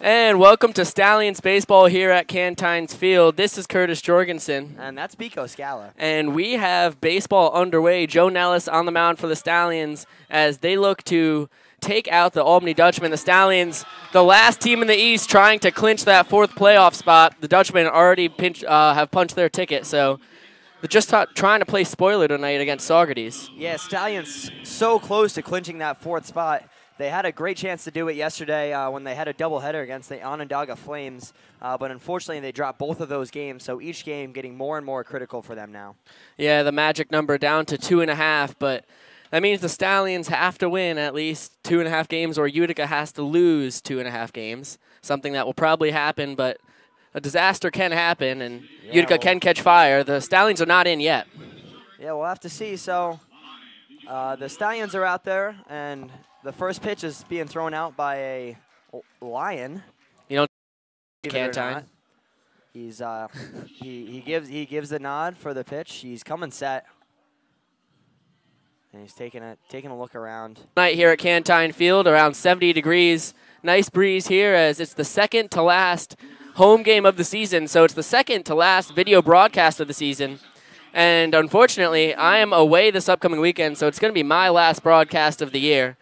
And welcome to Stallions Baseball here at Cantines Field. This is Curtis Jorgensen. And that's Pico Scala. And we have baseball underway. Joe Nellis on the mound for the Stallions as they look to take out the Albany Dutchmen. The Stallions, the last team in the East, trying to clinch that fourth playoff spot. The Dutchmen already have punched their ticket, so they're just trying to play spoiler tonight against Saugerties. Yeah, Stallions so close to clinching that fourth spot. They had a great chance to do it yesterday when they had a doubleheader against the Onondaga Flames, but unfortunately they dropped both of those games, so each game getting more and more critical for them now. Yeah, the magic number down to 2.5, but that means the Stallions have to win at least 2.5 games, or Utica has to lose 2.5 games, something that will probably happen, but a disaster can happen, and Utica can catch fire. The Stallions are not in yet. Yeah, we'll have to see. So the Stallions are out there, and the first pitch is being thrown out by a Lion. You know, Cantine. He's he gives the nod for the pitch. He's coming set, and he's taking a look around. Night here at Cantine Field, around 70 degrees. Nice breeze here as it's the second to last home game of the season, so it's the second to last video broadcast of the season. And unfortunately, I am away this upcoming weekend, so it's going to be my last broadcast of the year.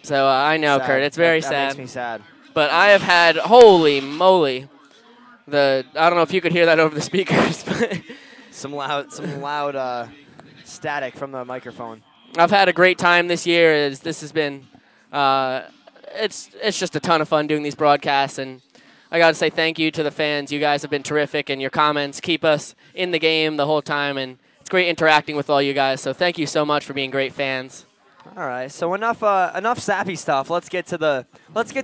So I know, sad. Kurt, it's very that sad. Makes me sad. But I have had, holy moly, I don't know if you could hear that over the speakers, but some loud static from the microphone. I've had a great time this year. As this has been, it's just a ton of fun doing these broadcasts, and I got to say thank you to the fans. You guys have been terrific, and your comments keep us in the game the whole time, and it's great interacting with all you guys. So thank you so much for being great fans. All right, so enough sappy stuff. Let's get to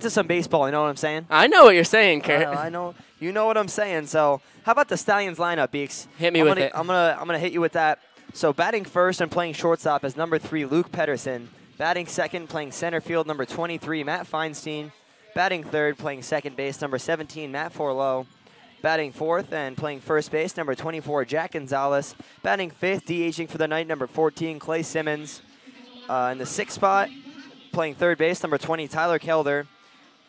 some baseball. You know what I'm saying? I know what you're saying, Kurt. I know you know what I'm saying. So how about the Stallions lineup, Beeks? Hit me with it. I'm gonna hit you with that. So batting first and playing shortstop is number 3 Luke Pedersen. Batting second, playing center field, number 23 Matt Feinstein. Batting third, playing second base, number 17 Matt Forlow. Batting fourth and playing first base, number 24 Jack Gonzalez. Batting fifth, DHing for the night, number 14 Clay Simmons. In the sixth spot, playing third base, number 20, Tyler Kelder.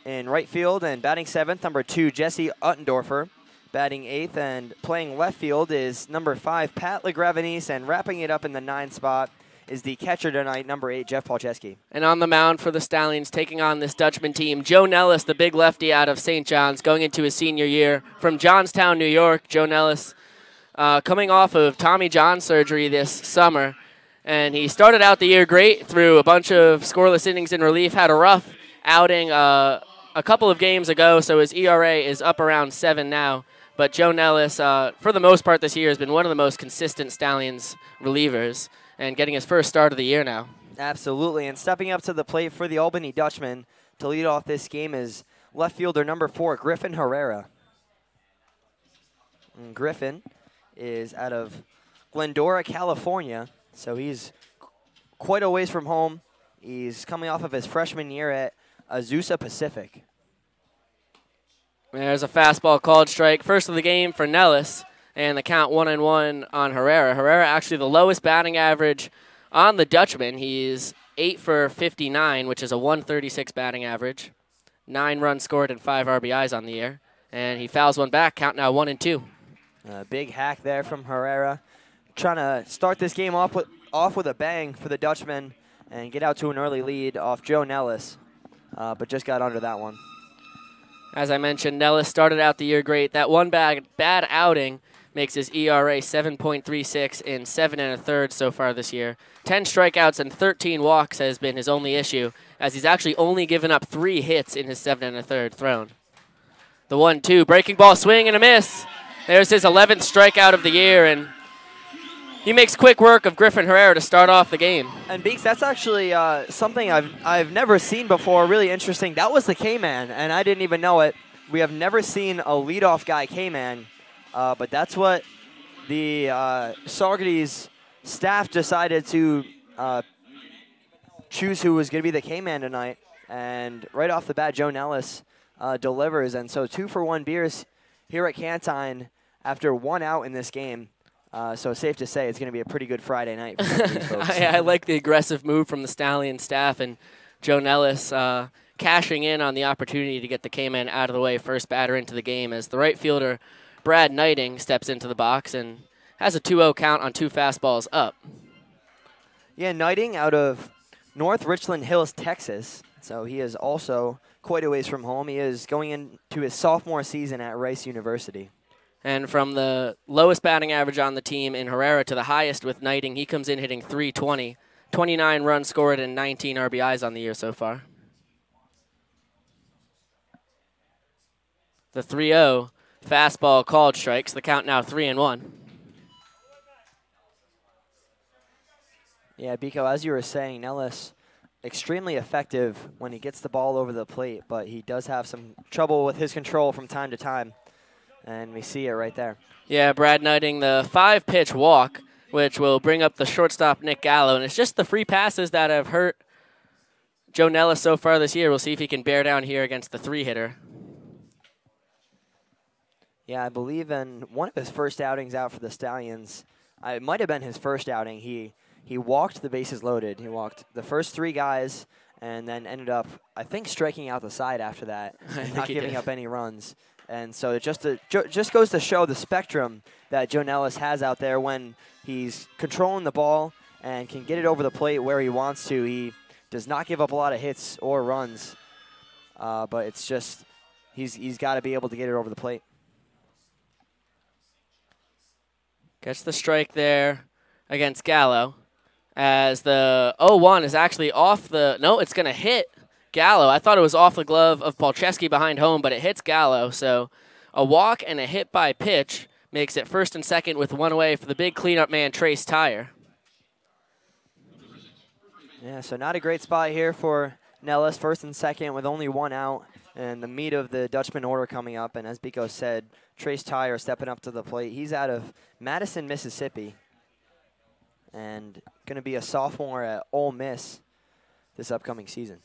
In right field and batting seventh, number 2, Jesse Uttendorfer. Batting eighth and playing left field is number 5, Pat LaGravenese. And wrapping it up in the 9th spot is the catcher tonight, number 8, Jeff Palczewski. And on the mound for the Stallions, taking on this Dutchman team, Joe Nellis, the big lefty out of St. John's, going into his senior year from Johnstown, New York. Joe Nellis coming off of Tommy John surgery this summer. And he started out the year great through a bunch of scoreless innings in relief, had a rough outing a couple of games ago, so his ERA is up around 7 now. But Joe Nellis, for the most part this year, has been one of the most consistent Stallions relievers and getting his first start of the year now. Absolutely, and stepping up to the plate for the Albany Dutchmen to lead off this game is left fielder number 4, Griffin Herrera. And Griffin is out of Glendora, California. So he's quite a ways from home. He's coming off of his freshman year at Azusa Pacific. There's a fastball called strike. First of the game for Nellis, and the count 1-1 on Herrera. Herrera actually the lowest batting average on the Dutchman. He's 8 for 59, which is a 136 batting average. 9 runs scored and 5 RBIs on the year. And he fouls one back, count now 1-2. Big hack there from Herrera. Trying to start this game off with a bang for the Dutchmen and get out to an early lead off Joe Nellis, but just got under that one. As I mentioned, Nellis started out the year great. That one bad outing makes his ERA 7.36 in 7 1/3 so far this year. 10 strikeouts and 13 walks has been his only issue, as he's actually only given up 3 hits in his 7 1/3 thrown. The 1-2, breaking ball swing and a miss. There's his 11th strikeout of the year, and he makes quick work of Griffin Herrera to start off the game. And Beeks, that's actually something I've never seen before. Really interesting. That was the K-Man, and I didn't even know it. We have never seen a leadoff guy K-Man, but that's what the Saugerties staff decided to choose who was going to be the K-Man tonight. And right off the bat, Joe Nellis delivers. And so 2-for-1 beers here at Cantine after 1 out in this game. So safe to say it's going to be a pretty good Friday night for some of these folks. I like the aggressive move from the Stallion staff, and Joe Nellis cashing in on the opportunity to get the K-Man out of the way, first batter into the game, as the right fielder, Brad Knighting, steps into the box and has a 2-0 count on 2 fastballs up. Yeah, Knighting out of North Richland Hills, Texas. So he is also quite a ways from home. He is going into his sophomore season at Rice University. And from the lowest batting average on the team in Herrera to the highest with Knighting, he comes in hitting .320, 29 runs scored and 19 RBIs on the year so far. The 3-0 fastball called strikes. The count now 3-1. Yeah, Biko, as you were saying, Nellis extremely effective when he gets the ball over the plate, but he does have some trouble with his control from time to time, and we see it right there. Yeah, Brad Knighting, the 5-pitch walk, which will bring up the shortstop Nick Gallo, and it's just the free passes that have hurt Joe Nellis so far this year. We'll see if he can bear down here against the 3-hitter. Yeah, I believe in one of his first outings out for the Stallions, it might have been his first outing, he walked the bases loaded. He walked the first 3 guys and then ended up, I think, striking out the side after that, and not giving up any runs. And so it just goes to show the spectrum that Joe Nellis has out there when he's controlling the ball and can get it over the plate where he wants to. He does not give up a lot of hits or runs, but it's just he's got to be able to get it over the plate. Gets the strike there against Gallo. As the 0-1 is actually off the, no, it's going to hit Gallo. I thought it was off the glove of Palczewski behind home, but it hits Gallo. So a walk and a hit by pitch makes it first and second with 1 away for the big cleanup man, Trace Tyre. Yeah, so not a great spot here for Nellis, first and second with only 1 out, and the meat of the Dutchman order coming up. And as Biko said, Trace Tyre stepping up to the plate. He's out of Madison, Mississippi, and going to be a sophomore at Ole Miss this upcoming season.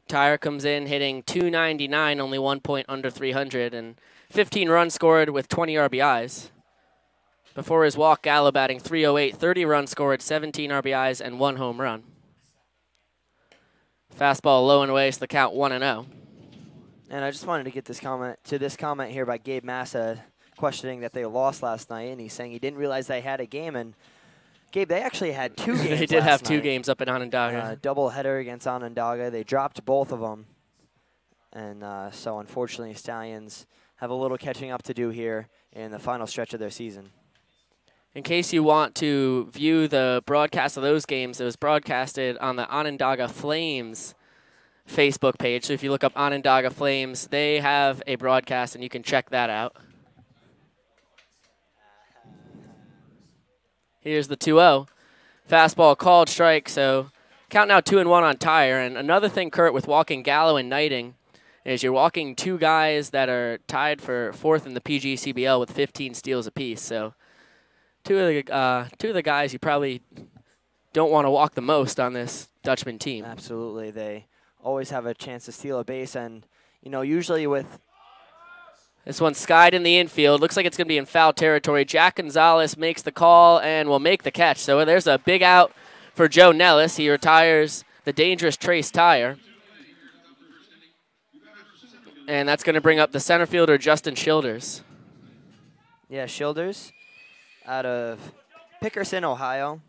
Tyre comes in hitting .299, only 1 point under 300, and 15 runs scored with 20 RBIs. Before his walk, Gallo batting .308, 30 runs scored, 17 RBIs, and 1 home run. Fastball low and away, so the count 1-0. And I just wanted to get this comment here by Gabe Massa, questioning that they lost last night, and he's saying he didn't realize they had a game. And Gabe, they actually had 2 games. They did have 2 games up in Onondaga. Double header against Onondaga. They dropped both of them, and so unfortunately, Stallions have a little catching up to do here in the final stretch of their season. In case you want to view the broadcast of those games, it was broadcasted on the Onondaga Flames Facebook page. So if you look up Onondaga Flames, they have a broadcast, and you can check that out. Here's the 2-0. Fastball called strike, so count now 2-1 on Tyre. And another thing, Kurt, with walking Gallo and Knighting is you're walking 2 guys that are tied for 4th in the PGCBL with 15 steals apiece. So two of the guys you probably don't want to walk the most on this Dutchman team. Absolutely. They always have a chance to steal a base, and, you know, usually with this one's skied in the infield. Looks like it's going to be in foul territory. Jack Gonzalez makes the call and will make the catch. So there's a big out for Joe Nellis. He retires the dangerous Trace Tyre. And that's going to bring up the center fielder, Justin Childers. Yeah, Childers out of Pickerson, Ohio.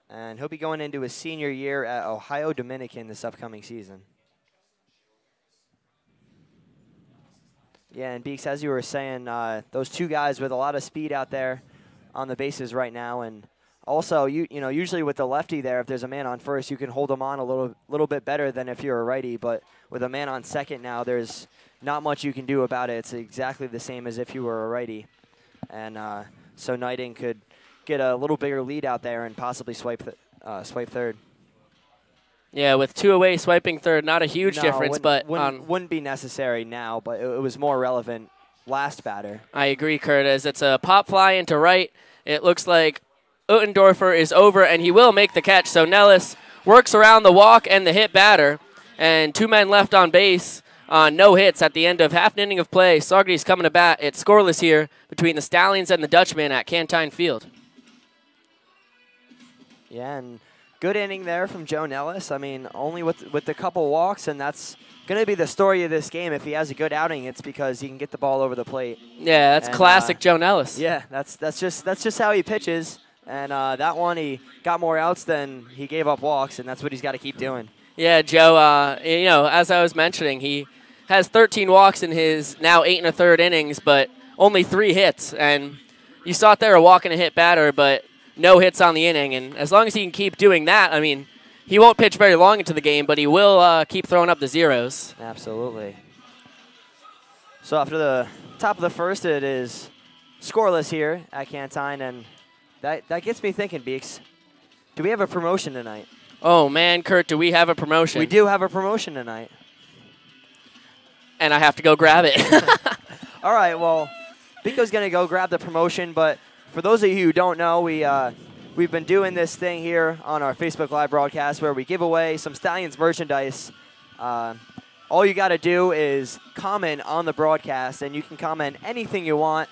And he'll be going into his senior year at Ohio Dominican this upcoming season. Yeah, and Beeks, as you were saying, those 2 guys with a lot of speed out there on the bases right now, and also you know usually with the lefty there, if there's a man on first, you can hold him on a little bit better than if you're a righty. But with a man on second now, there's not much you can do about it. It's exactly the same as if you were a righty, and so Knighting could get a little bigger lead out there and possibly swipe third. Yeah, with 2 away, swiping third, not a huge difference, but wouldn't be necessary now, but it was more relevant last batter. I agree, Curtis. It's a pop fly into right. It looks like Uttendorfer is over, and he will make the catch. So Nellis works around the walk and the hit batter, and 2 men left on base on no hits at the end of half an inning of play. Saugerties coming to bat. It's scoreless here between the Stallions and the Dutchmen at Cantine Field. Yeah, and good inning there from Joe Nellis. I mean, only with the couple walks, and that's going to be the story of this game. If he has a good outing, it's because he can get the ball over the plate. Yeah, that's classic Joe Nellis. Yeah, that's just how he pitches. And that one, he got more outs than he gave up walks, and that's what he's got to keep doing. Yeah, Joe, you know, as I was mentioning, he has 13 walks in his now 8 1/3 innings, but only 3 hits. And you saw it there, a walk and a hit batter, but no hits on the inning. And as long as he can keep doing that, I mean, he won't pitch very long into the game, but he will keep throwing up the zeros. Absolutely. So after the top of the first, it is scoreless here at Cantine, and that gets me thinking, Beeks. Do we have a promotion tonight? Oh, man, Kurt, do we have a promotion? We do have a promotion tonight. And I have to go grab it. All right, well, Biko's going to go grab the promotion, but for those of you who don't know, we've been doing this thing here on our Facebook Live broadcast where we give away some Stallions merchandise. All you got to do is comment on the broadcast, and you can comment anything you want,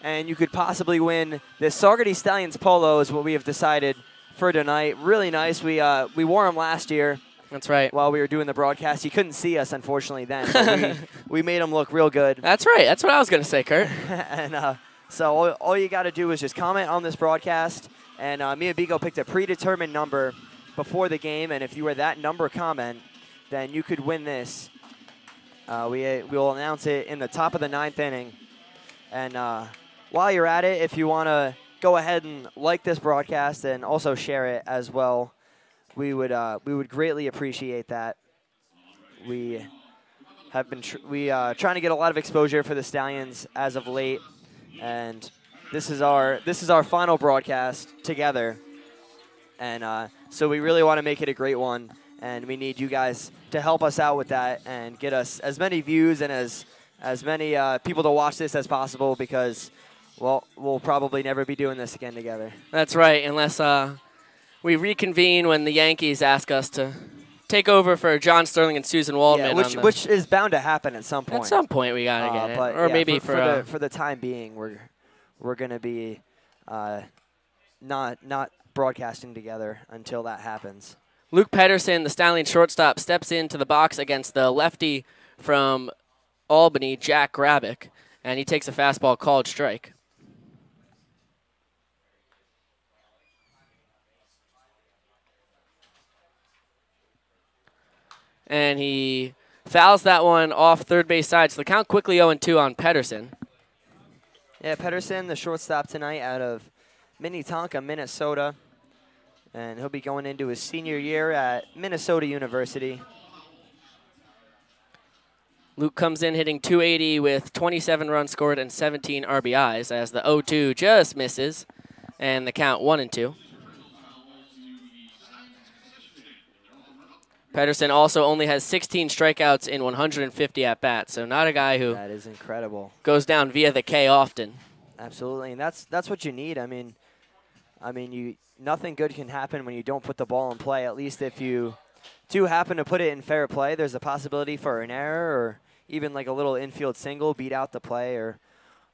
and you could possibly win this Saugerties Stallions polo is what we have decided for tonight. Really nice. We wore them last year. That's right. While we were doing the broadcast. You couldn't see us, unfortunately, then. But we made them look real good. That's right. That's what I was going to say, Kurt. And so all you got to do is just comment on this broadcast. And me and Biko picked a predetermined number before the game. And if you were that number comment, then you could win this. We will announce it in the top of the 9th inning. And while you're at it, if you want to go ahead and like this broadcast and also share it as well, we would greatly appreciate that. We have been trying to get a lot of exposure for the Stallions as of late, and this is our final broadcast together, and so we really want to make it a great one, and we need you guys to help us out with that and get us as many views and as many people to watch this as possible, because, well, we'll probably never be doing this again together. That's right, unless we reconvene when the Yankees ask us to take over for John Sterling and Susan Waldman. Yeah, which is bound to happen at some point. At some point, we gotta get it, but or yeah, maybe for the time being, we're gonna be not broadcasting together until that happens. Luke Pedersen, the Stallion shortstop, steps into the box against the lefty from Albany, Jack Grabick, and he takes a fastball called strike. And he fouls that one off third base side. So the count quickly 0-2 on Pedersen. Yeah, Pedersen, the shortstop tonight out of Minnetonka, Minnesota. And he'll be going into his senior year at Minnesota University. Luke comes in hitting .280 with 27 runs scored and 17 RBIs as the 0-2 just misses. And the count 1-2. Pedersen also only has 16 strikeouts in 150 at-bats, so not a guy who that is incredible. Goes down via the K often. Absolutely, and that's what you need. I mean, nothing good can happen when you don't put the ball in play. At least if you do happen to put it in fair play, there's a possibility for an error or even like a little infield single, beat out the play or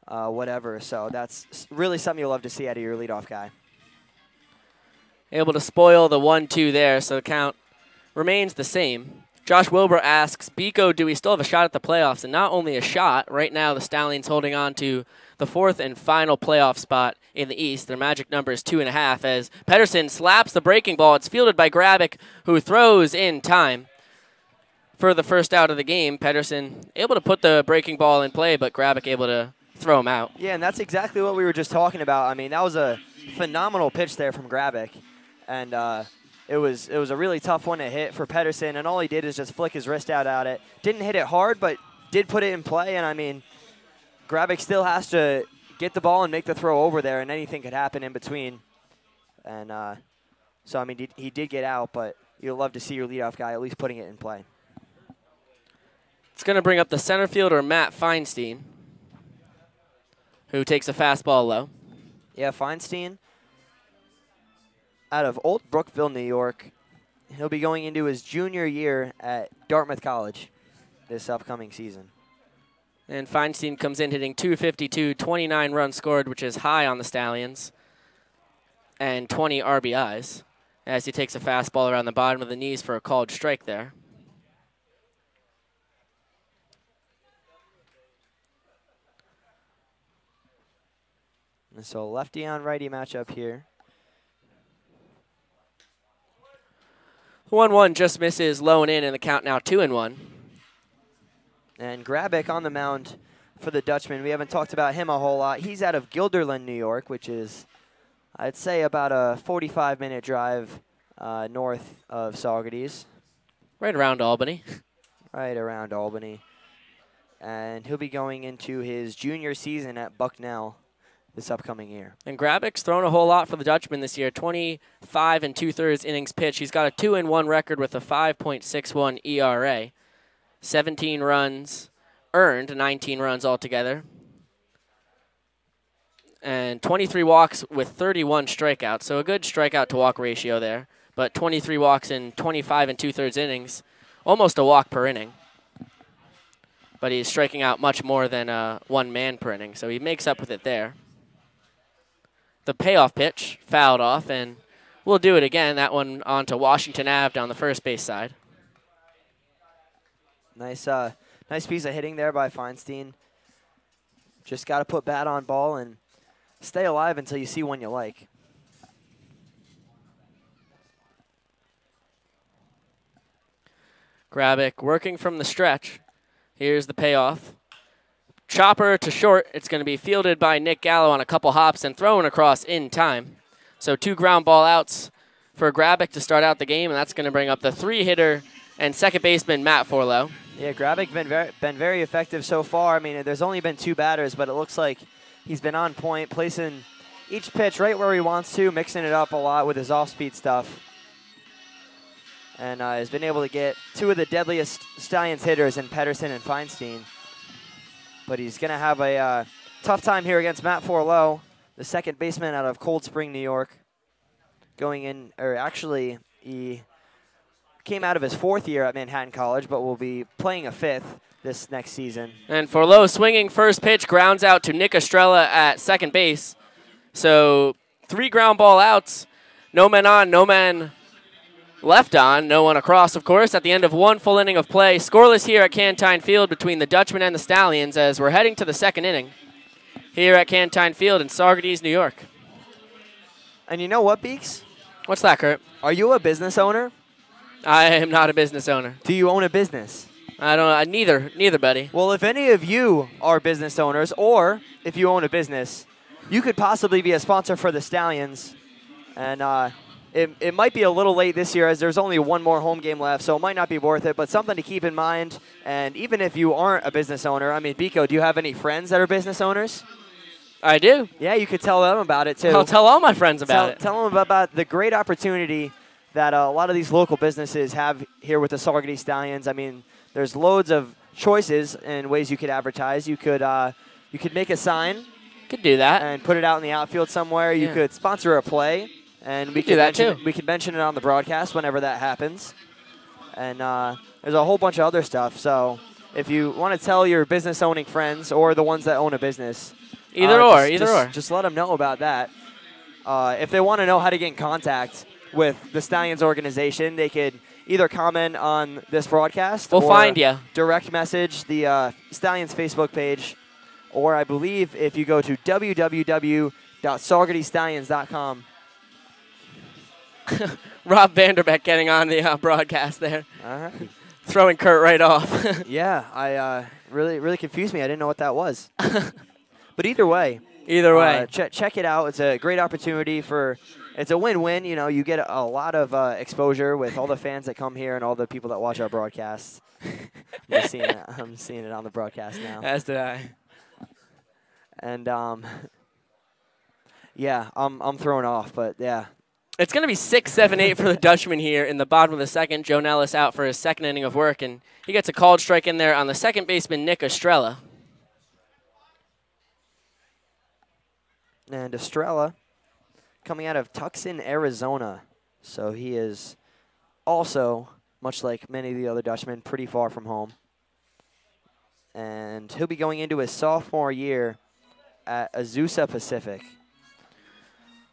whatever. So that's really something you'll love to see out of your leadoff guy. Able to spoil the 1-2 there, so the count remains the same. Josh Wilbur asks, Biko, do we still have a shot at the playoffs? And not only a shot, right now the Stallions holding on to the 4th and final playoff spot in the East. Their magic number is 2.5 as Pedersen slaps the breaking ball. It's fielded by Grabick, who throws in time for the first out of the game. Pedersen able to put the breaking ball in play, but Grabick able to throw him out. Yeah, and that's exactly what we were just talking about. I mean, that was a phenomenal pitch there from Grabick. And it was a really tough one to hit for Pedersen, and all he did is just flick his wrist out at it. Didn't hit it hard, but did put it in play, and I mean, Grabick still has to get the ball and make the throw over there, and anything could happen in between. And so, I mean, he did get out, but you'll love to see your leadoff guy at least putting it in play. It's going to bring up the center fielder, Matt Feinstein, who takes a fastball low. Yeah, Feinstein, out of Old Brookville, New York. He'll be going into his junior year at Dartmouth College this upcoming season. And Feinstein comes in hitting .252, 29 runs scored, which is high on the Stallions, and 20 RBIs. as he takes a fastball around the bottom of the knees for a called strike there. And so lefty on righty matchup here. 1-1 just misses low and in the count now 2-1. And Grabick on the mound for the Dutchman. We haven't talked about him a whole lot. He's out of Guilderland, New York, which is, I'd say, about a 45-minute drive north of Saugerties. Right around Albany. Right around Albany. And he'll be going into his junior season at Bucknell this upcoming year. And Grabick's thrown a whole lot for the Dutchman this year. 25 2/3 innings pitched. He's got a 2-1 record with a 5.61 ERA. 17 runs earned, 19 runs altogether. And 23 walks with 31 strikeouts. So a good strikeout to walk ratio there. But 23 walks in 25 2/3 innings. Almost a walk per inning. But he's striking out much more than one man per inning. So he makes up with it there. The payoff pitch fouled off, and we'll do it again. That one onto Washington Ave down the first base side. Nice piece of hitting there by Feinstein. Just got to put bat on ball and stay alive until you see one you like. Grabick working from the stretch. Here's the payoff. Chopper to short. It's going to be fielded by Nick Gallo on a couple hops and thrown across in time. So 2 ground ball outs for Grabick to start out the game, and that's going to bring up the 3-hitter and second baseman Matt Forlow. Yeah, Grabick been very effective so far. I mean, there's only been 2 batters, but it looks like he's been on point, placing each pitch right where he wants to, mixing it up a lot with his off-speed stuff. And has been able to get 2 of the deadliest Stallions hitters in Pedersen and Feinstein. But he's going to have a tough time here against Matt Forlow, the second baseman out of Cold Spring, New York. Going in, or actually, he came out of his 4th year at Manhattan College, but will be playing a 5th this next season. And Forlow swinging first pitch, grounds out to Nick Estrella at second base. So 3 ground ball outs, no men on, no men left on, no one across, of course, at the end of 1 full inning of play. Scoreless here at Cantine Field between the Dutchmen and the Stallions as we're heading to the 2nd inning here at Cantine Field in Saugerties, New York. And you know what, Beeks? What's that, Kurt? Are you a business owner? I am not a business owner. Do you own a business? I don't. Neither, buddy. Well, if any of you are business owners, or if you own a business, you could possibly be a sponsor for the Stallions. And it might be a little late this year as there's only 1 more home game left, so it might not be worth it, but something to keep in mind. And even if you aren't a business owner, I mean, Biko, do you have any friends that are business owners? I do. Yeah, you could tell them about it, too. I'll tell all my friends about it. Tell them about the great opportunity that a lot of these local businesses have here with the Saugerties Stallions. I mean, there's loads of choices and ways you could advertise. You could make a sign. Could do that. And put it out in the outfield somewhere. You could sponsor a play. And we could do that too. We could mention it on the broadcast whenever that happens. And there's a whole bunch of other stuff. So if you want to tell your business owning friends or the ones that own a business, either or, just let them know about that. If they want to know how to get in contact with the Stallions organization, they could either comment on this broadcast. We'll find you. Direct message the Stallions Facebook page, or I believe if you go to www.saugertiesstallions.com. Rob Vanderbeck getting on the broadcast there. All right. Throwing Kurt right off. Yeah, I really confused me. I didn't know what that was. But either way. Check it out. It's a great opportunity it's a win-win. You know, you get a lot of exposure with all the fans that come here and all the people that watch our broadcasts. I'm seeing it on the broadcast now. As did I. And yeah, I'm thrown off, but yeah. It's going to be 6, 7, 8 for the Dutchman here in the bottom of the 2nd. Joe Nellis out for his 2nd inning of work, and he gets a called strike in there on the second baseman, Nick Estrella. And Estrella coming out of Tucson, Arizona. So he is also, much like many of the other Dutchmen, pretty far from home. And he'll be going into his sophomore year at Azusa Pacific.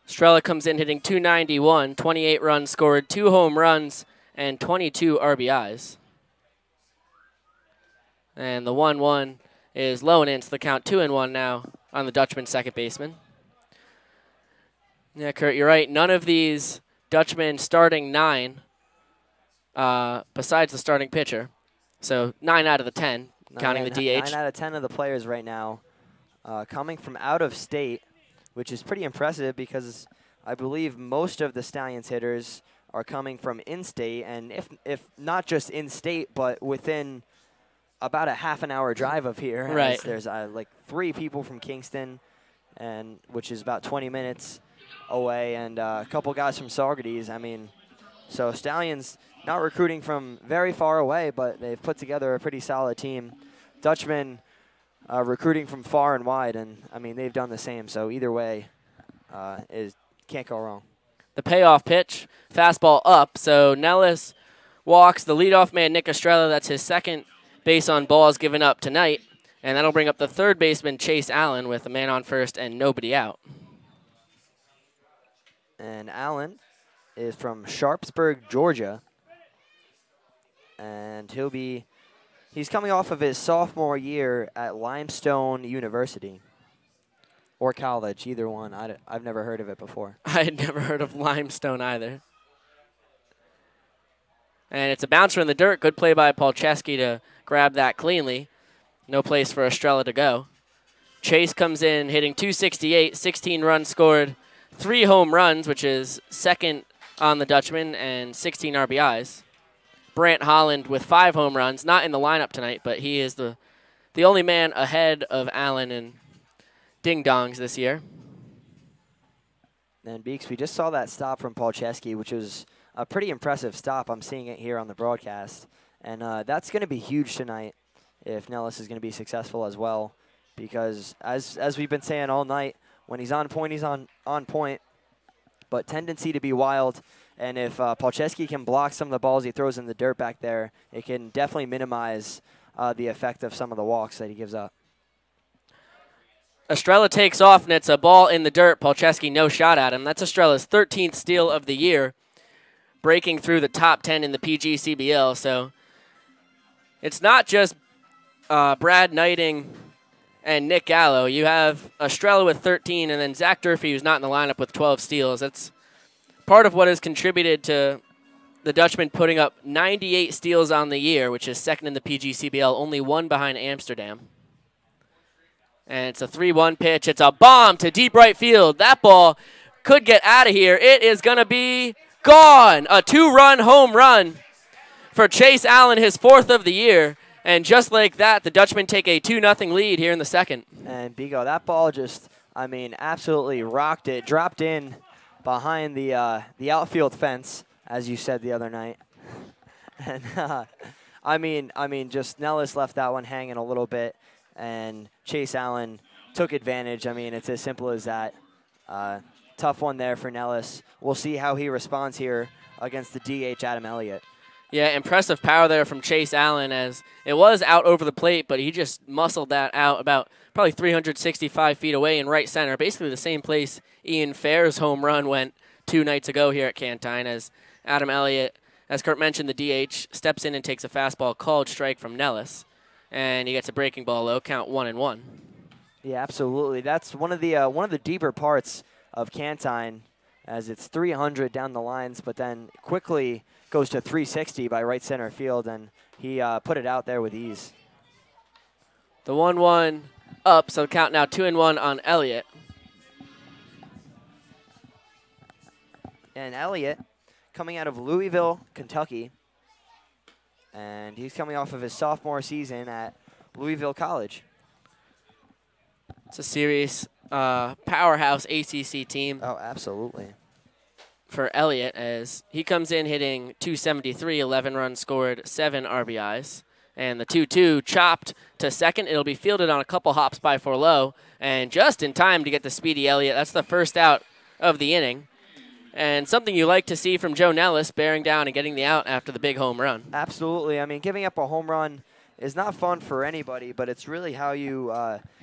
Estrella comes in hitting 291, 28 runs scored, 2 home runs, and 22 RBIs. And the 1-1 is low and in, so the count 2-1 now on the Dutchman second baseman. Yeah, Kurt, you're right. None of these Dutchmen starting 9, besides the starting pitcher. So 9 out of the 10, counting the DH. 9 out of 10 of the players right now coming from out of state, which is pretty impressive because I believe most of the Stallions hitters are coming from in-state, and if not just in-state, but within about a half-an-hour drive of here. Right. There's like 3 people from Kingston, and which is about 20 minutes away, and a couple guys from Saugerties. I mean, so Stallions not recruiting from very far away, but they've put together a pretty solid team. Dutchmen recruiting from far and wide, and I mean they've done the same. So either way, can't go wrong. The payoff pitch, fastball up. So Nellis walks the leadoff man, Nick Estrella. That's his second base on balls given up tonight, and that'll bring up the third baseman, Chase Allen, with a man on first and nobody out. And Allen is from Sharpsburg, Georgia, and he's coming off of his sophomore year at Limestone University. Or college, either one. I've never heard of it before. I had never heard of Limestone either. And it's a bouncer in the dirt. Good play by Polcheski to grab that cleanly. No place for Estrella to go. Chase comes in hitting 268, 16 runs scored, 3 home runs, which is second on the Dutchman, and 16 RBIs. Brant Holland with 5 home runs, not in the lineup tonight, but he is the only man ahead of Allen and ding-dongs this year. And Beeks, we just saw that stop from Polcheski, which was a pretty impressive stop. I'm seeing it here on the broadcast. And that's going to be huge tonight if Nellis is going to be successful as well. Because as we've been saying all night, when he's on point, he's on point. But tendency to be wild. And if Polcheski can block some of the balls he throws in the dirt back there, it can definitely minimize the effect of some of the walks that he gives up. Estrella takes off, and it's a ball in the dirt. Polcheski no shot at him. That's Estrella's 13th steal of the year, breaking through the top 10 in the PGCBL. So it's not just Brad Knighting and Nick Gallo. You have Estrella with 13, and then Zach Durfee, who's not in the lineup, with 12 steals. That's part of what has contributed to the Dutchmen putting up 98 steals on the year, which is second in the PGCBL, only 1 behind Amsterdam. And it's a 3-1 pitch. It's a bomb to deep right field. That ball could get out of here. It is going to be gone. A 2-run home run for Chase Allen, his 4th of the year. And just like that, the Dutchmen take a 2-0 lead here in the second. And Bigo, that ball just, I mean, absolutely rocked it. Dropped in behind the outfield fence, as you said the other night. And I mean, just Nellis left that one hanging a little bit. And Chase Allen took advantage. I mean, it's as simple as that. Tough one there for Nellis. We'll see how he responds here against the DH, Adam Elliott. Yeah, impressive power there from Chase Allen, as it was out over the plate, but he just muscled that out about probably 365 feet away in right center, basically the same place Ian Fair's home run went 2 nights ago here at Cantine, as Adam Elliott, as Kurt mentioned, the DH, steps in and takes a fastball called strike from Nellis. And he gets a breaking ball low, count 1-1. Yeah, absolutely. That's one of the deeper parts of Cantine, as it's 300 down the lines, but then quickly goes to 360 by right center field, and he put it out there with ease. The 1-1 up, so count now 2-1 on Elliott. And Elliott coming out of Louisville, Kentucky. And he's coming off of his sophomore season at Louisville College. It's a serious powerhouse ACC team. Oh, absolutely. For Elliott, as he comes in hitting 273, 11 runs scored, 7 RBIs. And the 2-2 chopped to second. It'll be fielded on a couple hops by Forlow. And just in time to get the speedy Elliott. That's the first out of the inning. And something you like to see from Joe Nellis, bearing down and getting the out after the big home run. Absolutely. I mean, giving up a home run is not fun for anybody, but it's really how you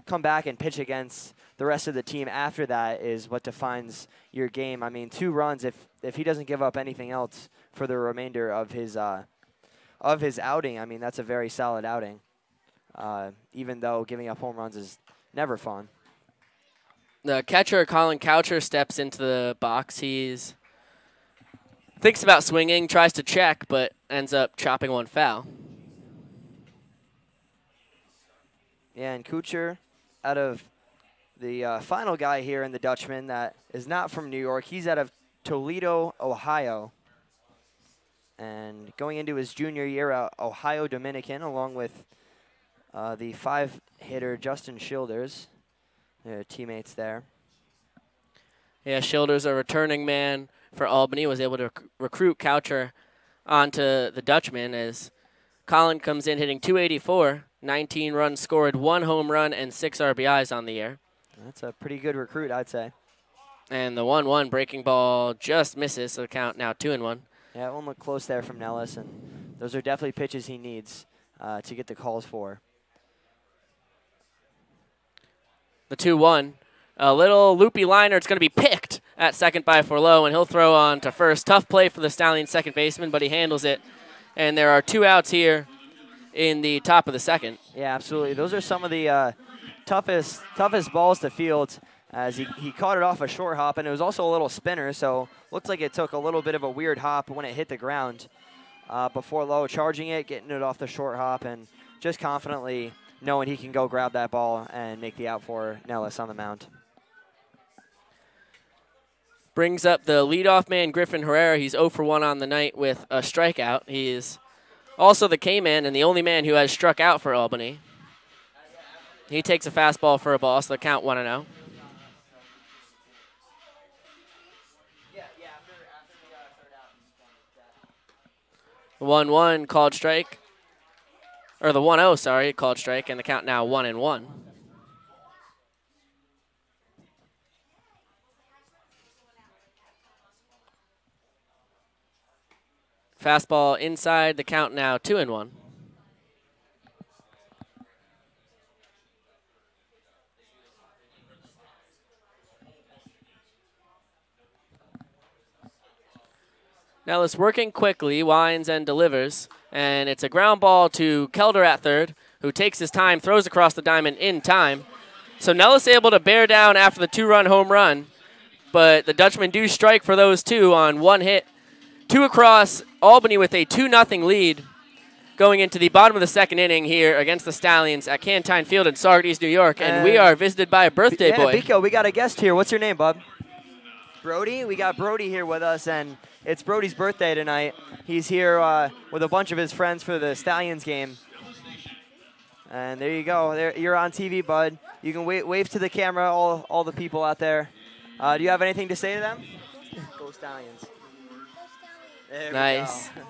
come back and pitch against the rest of the team after that is what defines your game. I mean, 2 runs, if he doesn't give up anything else for the remainder of his outing, I mean, that's a very solid outing, even though giving up home runs is never fun. The catcher, Colin Coucher, steps into the box. He's thinks about swinging, tries to check, but ends up chopping one foul. Yeah, and Coucher, out of the final guy here in the Dutchmen that is not from New York, he's out of Toledo, Ohio. And going into his junior year, Ohio Dominican, along with the 5-hitter Justin Schilders, their teammates there. Yeah, Schilders, a returning man for Albany, was able to recruit Coucher onto the Dutchmen as Colin comes in hitting .284, 19 runs scored, 1 home run, and 6 RBIs on the year. That's a pretty good recruit, I'd say. And the 1-1 breaking ball just misses, so the count now 2-1. Yeah, it won't look close there from Nellis, and those are definitely pitches he needs to get the calls for. The 2-1. A little loopy liner. It's going to be picked at second by Forlow, and he'll throw on to first. Tough play for the Stallions second baseman, but he handles it. And there are 2 outs here in the top of the second. Yeah, absolutely. Those are some of the toughest balls to field, as he caught it off a short hop, and it was also a little spinner, so looks like it took a little bit of a weird hop when it hit the ground. Before Lowe charging it, getting it off the short hop, and just confidently knowing he can go grab that ball and make the out for Nellis on the mound. Brings up the leadoff man, Griffin Herrera. He's 0 for 1 on the night with a strikeout. He is also the K-man and the only man who has struck out for Albany. He takes a fastball for a ball, so the count 1-0. 1-1 called strike. Or the 1-0, sorry, called strike, and the count now 1-1. Fastball inside, the count now 2-1. Nellis working quickly, winds and delivers, and it's a ground ball to Kelder at third, who takes his time, throws across the diamond in time. So Nellis able to bear down after the 2-run home run, but the Dutchmen do strike for those 2 on 1 hit. 2 across, Albany with a 2-0 lead going into the bottom of the second inning here against the Stallions at Cantine Field in Saugerties, New York, and we are visited by a birthday boy. Biko, we got a guest here. What's your name, bub? Brody? We got Brody here with us, and it's Brody's birthday tonight. He's here with a bunch of his friends for the Stallions game. And there you go. There, you're on TV, bud. You can wave to the camera, all the people out there. Do you have anything to say to them? Go Stallions. There nice. We go.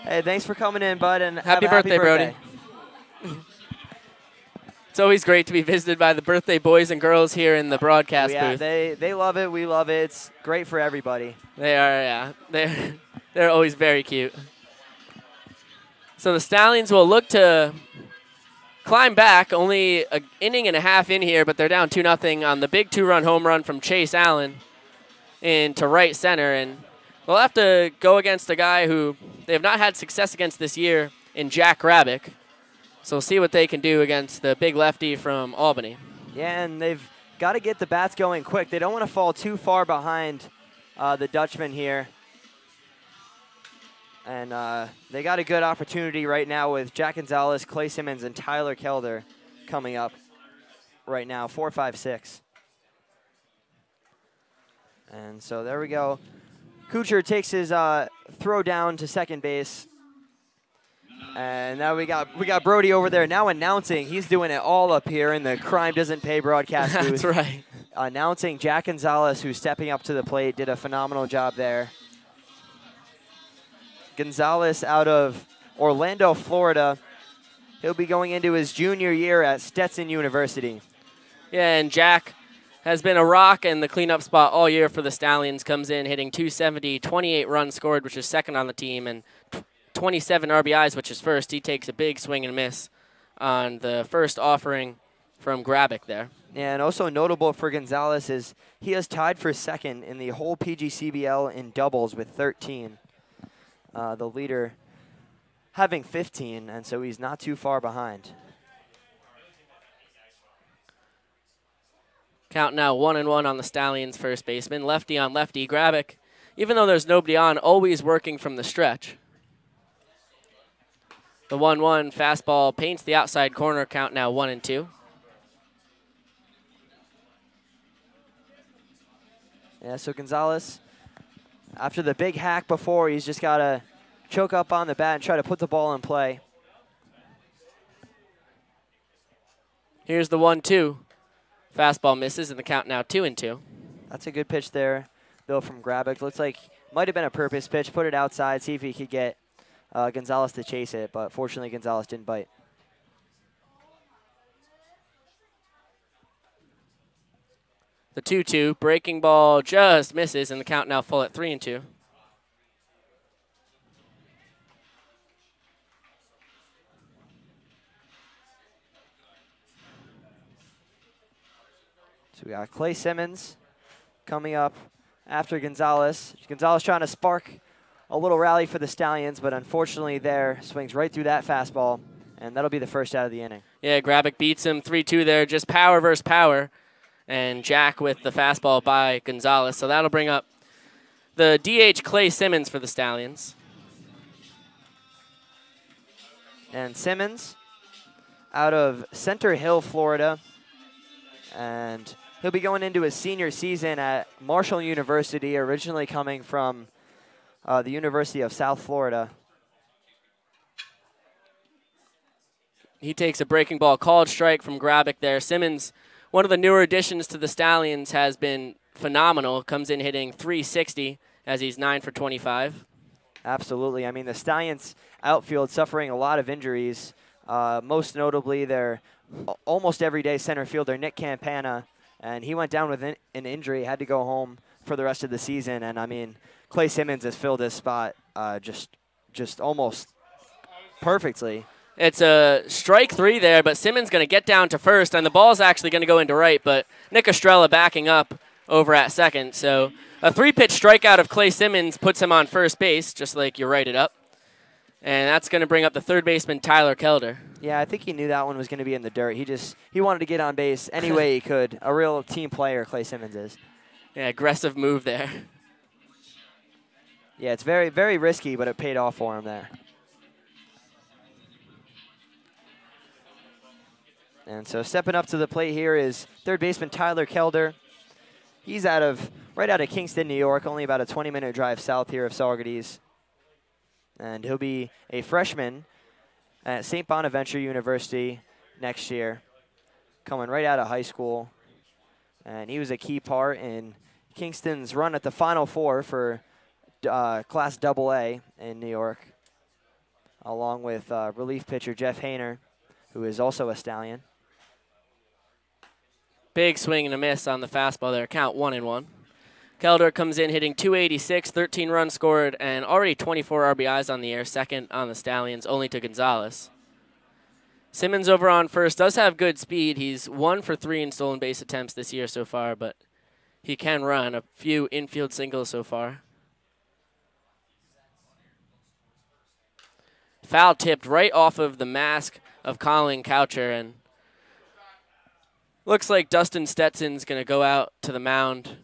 Hey, thanks for coming in, bud, and happy birthday, Brody. It's always great to be visited by the birthday boys and girls here in the broadcast booth. They love it. We love it. It's great for everybody. They are, yeah. They're always very cute. So the Stallions will look to climb back. Only an inning and a half in here, but they're down 2-0 on the big 2-run home run from Chase Allen into right center. And they'll have to go against a guy who they have not had success against this year in Jack Rabick. So we'll see what they can do against the big lefty from Albany. Yeah, and they've got to get the bats going quick. They don't want to fall too far behind the Dutchmen here. And they got a good opportunity right now with Jack Gonzalez, Clay Simmons, and Tyler Kelder coming up right now, 4, 5, 6. And so there we go. Kuchar takes his throw down to second base. And now we got Brody over there now announcing. He's doing it all up here in the Crime Doesn't Pay broadcast booth. That's right. Announcing Jack Gonzalez, who's stepping up to the plate, did a phenomenal job there. Gonzalez out of Orlando, Florida. He'll be going into his junior year at Stetson University. Yeah, and Jack has been a rock in the cleanup spot all year for the Stallions. Comes in hitting .270, 28 runs scored, which is second on the team, and 27 RBIs, which is first. He takes a big swing and miss on the first offering from Grabick there. Yeah, and also notable for Gonzalez is he has tied for second in the whole PGCBL in doubles with 13. The leader having 15, and so he's not too far behind. Count now 1-1 on the Stallions first baseman. Lefty on lefty. Grabick, even though there's nobody on, always working from the stretch. The 1-1 fastball paints the outside corner. Count now 1-2. Yeah, so Gonzalez, after the big hack before, he's just got to choke up on the bat and try to put the ball in play. Here's the 1-2. Fastball misses, and the count now 2-2. That's a good pitch there, though, from Grabick. Looks like might have been a purpose pitch. Put it outside, see if he could get Gonzalez to chase it, but fortunately Gonzalez didn't bite. The 2-2 breaking ball just misses, and the count now full at 3-2. So we got Clay Simmons coming up after Gonzalez. Gonzalez trying to spark a little rally for the Stallions, but unfortunately there, swings right through that fastball, and that'll be the first out of the inning. Yeah, Grabick beats him 3-2 there, just power versus power, and Jack with the fastball by Gonzalez. So that'll bring up the DH Clay Simmons for the Stallions. And Simmons out of Center Hill, Florida, and he'll be going into his senior season at Marshall University, originally coming from the University of South Florida. He takes a breaking ball, called strike from Grabick there. Simmons, one of the newer additions to the Stallions, has been phenomenal. Comes in hitting .360 as he's 9 for 25. Absolutely. I mean, the Stallions outfield suffering a lot of injuries. Most notably, their almost everyday center fielder, Nick Campana, and he went down with an injury, had to go home for the rest of the season. And I mean, Clay Simmons has filled his spot just almost perfectly. It's a strike 3 there, but Simmons going to get down to first, and the ball's actually going to go into right, but Nick Estrella backing up over at second. So a 3-pitch strikeout of Clay Simmons puts him on first base, just like you write it up. And that's going to bring up the third baseman, Tyler Kelder. Yeah, I think he knew that one was going to be in the dirt. He wanted to get on base any way he could. A real team player, Clay Simmons is. Yeah, aggressive move there. Yeah, it's very, very risky, but it paid off for him there. And so stepping up to the plate here is third baseman Tyler Kelder. He's right out of Kingston, New York, only about a 20-minute drive south here of Saugerties. And he'll be a freshman at St. Bonaventure University next year, coming right out of high school. And he was a key part in Kingston's run at the Final Four for Class AA in New York, along with relief pitcher Jeff Hayner, who is also a Stallion. Big swing and a miss on the fastball there. Count 1-1. Kelder comes in hitting .286, 13 runs scored, and already 24 RBIs on the air, second on the Stallions, only to Gonzalez. Simmons over on first does have good speed. He's 1 for 3 in stolen base attempts this year so far, but he can run a few infield singles so far. Foul tipped right off of the mask of Colin Coucher, and looks like Dustin Stetson's going to go out to the mound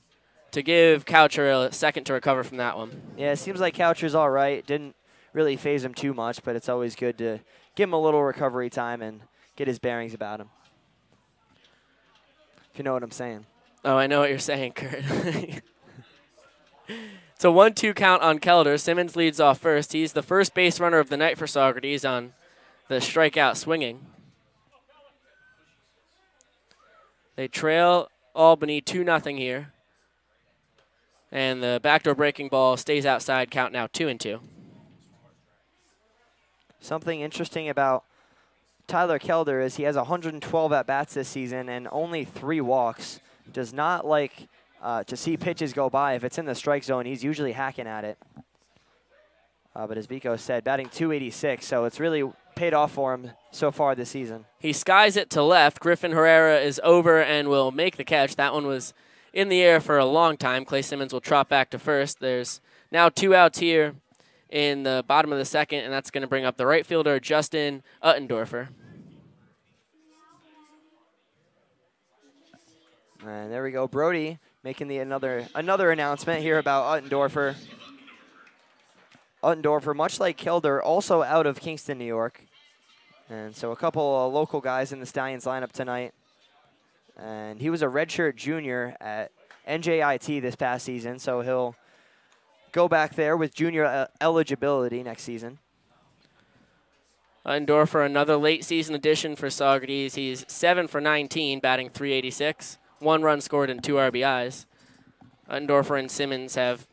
to give Coucher a second to recover from that one. Yeah, it seems like Coucher's all right. Didn't really phase him too much, but it's always good to give him a little recovery time and get his bearings about him. If you know what I'm saying. Oh, I know what you're saying, Kurt. It's a 1-2 count on Kelder. Simmons leads off first. He's the first base runner of the night for Saugerties on the strikeout swinging. They trail Albany 2-0 here. And the backdoor breaking ball stays outside, count now 2-2. Something interesting about Tyler Kelder is he has 112 at-bats this season and only 3 walks. Does not like to see pitches go by. If it's in the strike zone, he's usually hacking at it. But as Biko said, batting .286, so it's really paid off for him so far this season. He skies it to left. Griffin Herrera is over and will make the catch. That one was in the air for a long time. Clay Simmons will trot back to first. There's now 2 outs here in the bottom of the second, and that's going to bring up the right fielder, Justin Uttendorfer. And there we go, Brody making another announcement here about Uttendorfer. Uttendorfer, much like Kilder, also out of Kingston, New York. And so a couple of local guys in the Stallions lineup tonight. And he was a redshirt junior at NJIT this past season, so he'll go back there with junior eligibility next season. Uttendorfer, another late season addition for Saugerties. He's 7 for 19, batting .386. 1 run scored and 2 RBIs. Uttendorfer and Simmons have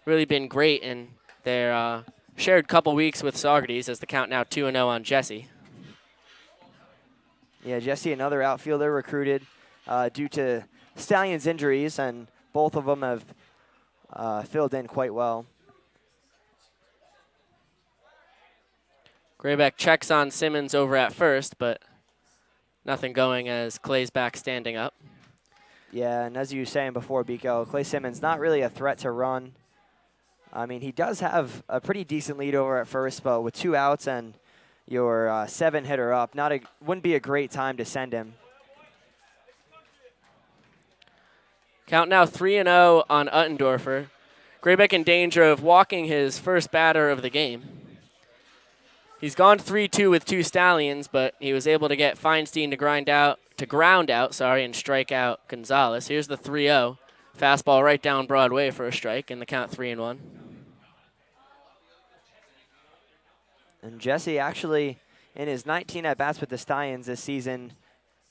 really been great in their shared couple weeks with Saugerties, as the count now 2-0 on Jesse. Yeah, Jesse, another outfielder recruited due to Stallions injuries, and both of them have filled in quite well. Graybeck checks on Simmons over at first, but nothing going as Clay's back standing up. Yeah, and as you were saying before, Biko, Clay Simmons not really a threat to run. I mean, he does have a pretty decent lead over at first, but with 2 outs and your 7-hitter up, wouldn't be a great time to send him. Count now 3-0 on Uttendorfer. Graybeck in danger of walking his first batter of the game. He's gone 3-2 with 2 Stallions, but he was able to get Feinstein to ground out, and strike out Gonzalez. Here's the 3-0. Fastball right down Broadway for a strike, and the count 3-1. And Jesse actually, in his 19 at-bats with the Stallions this season,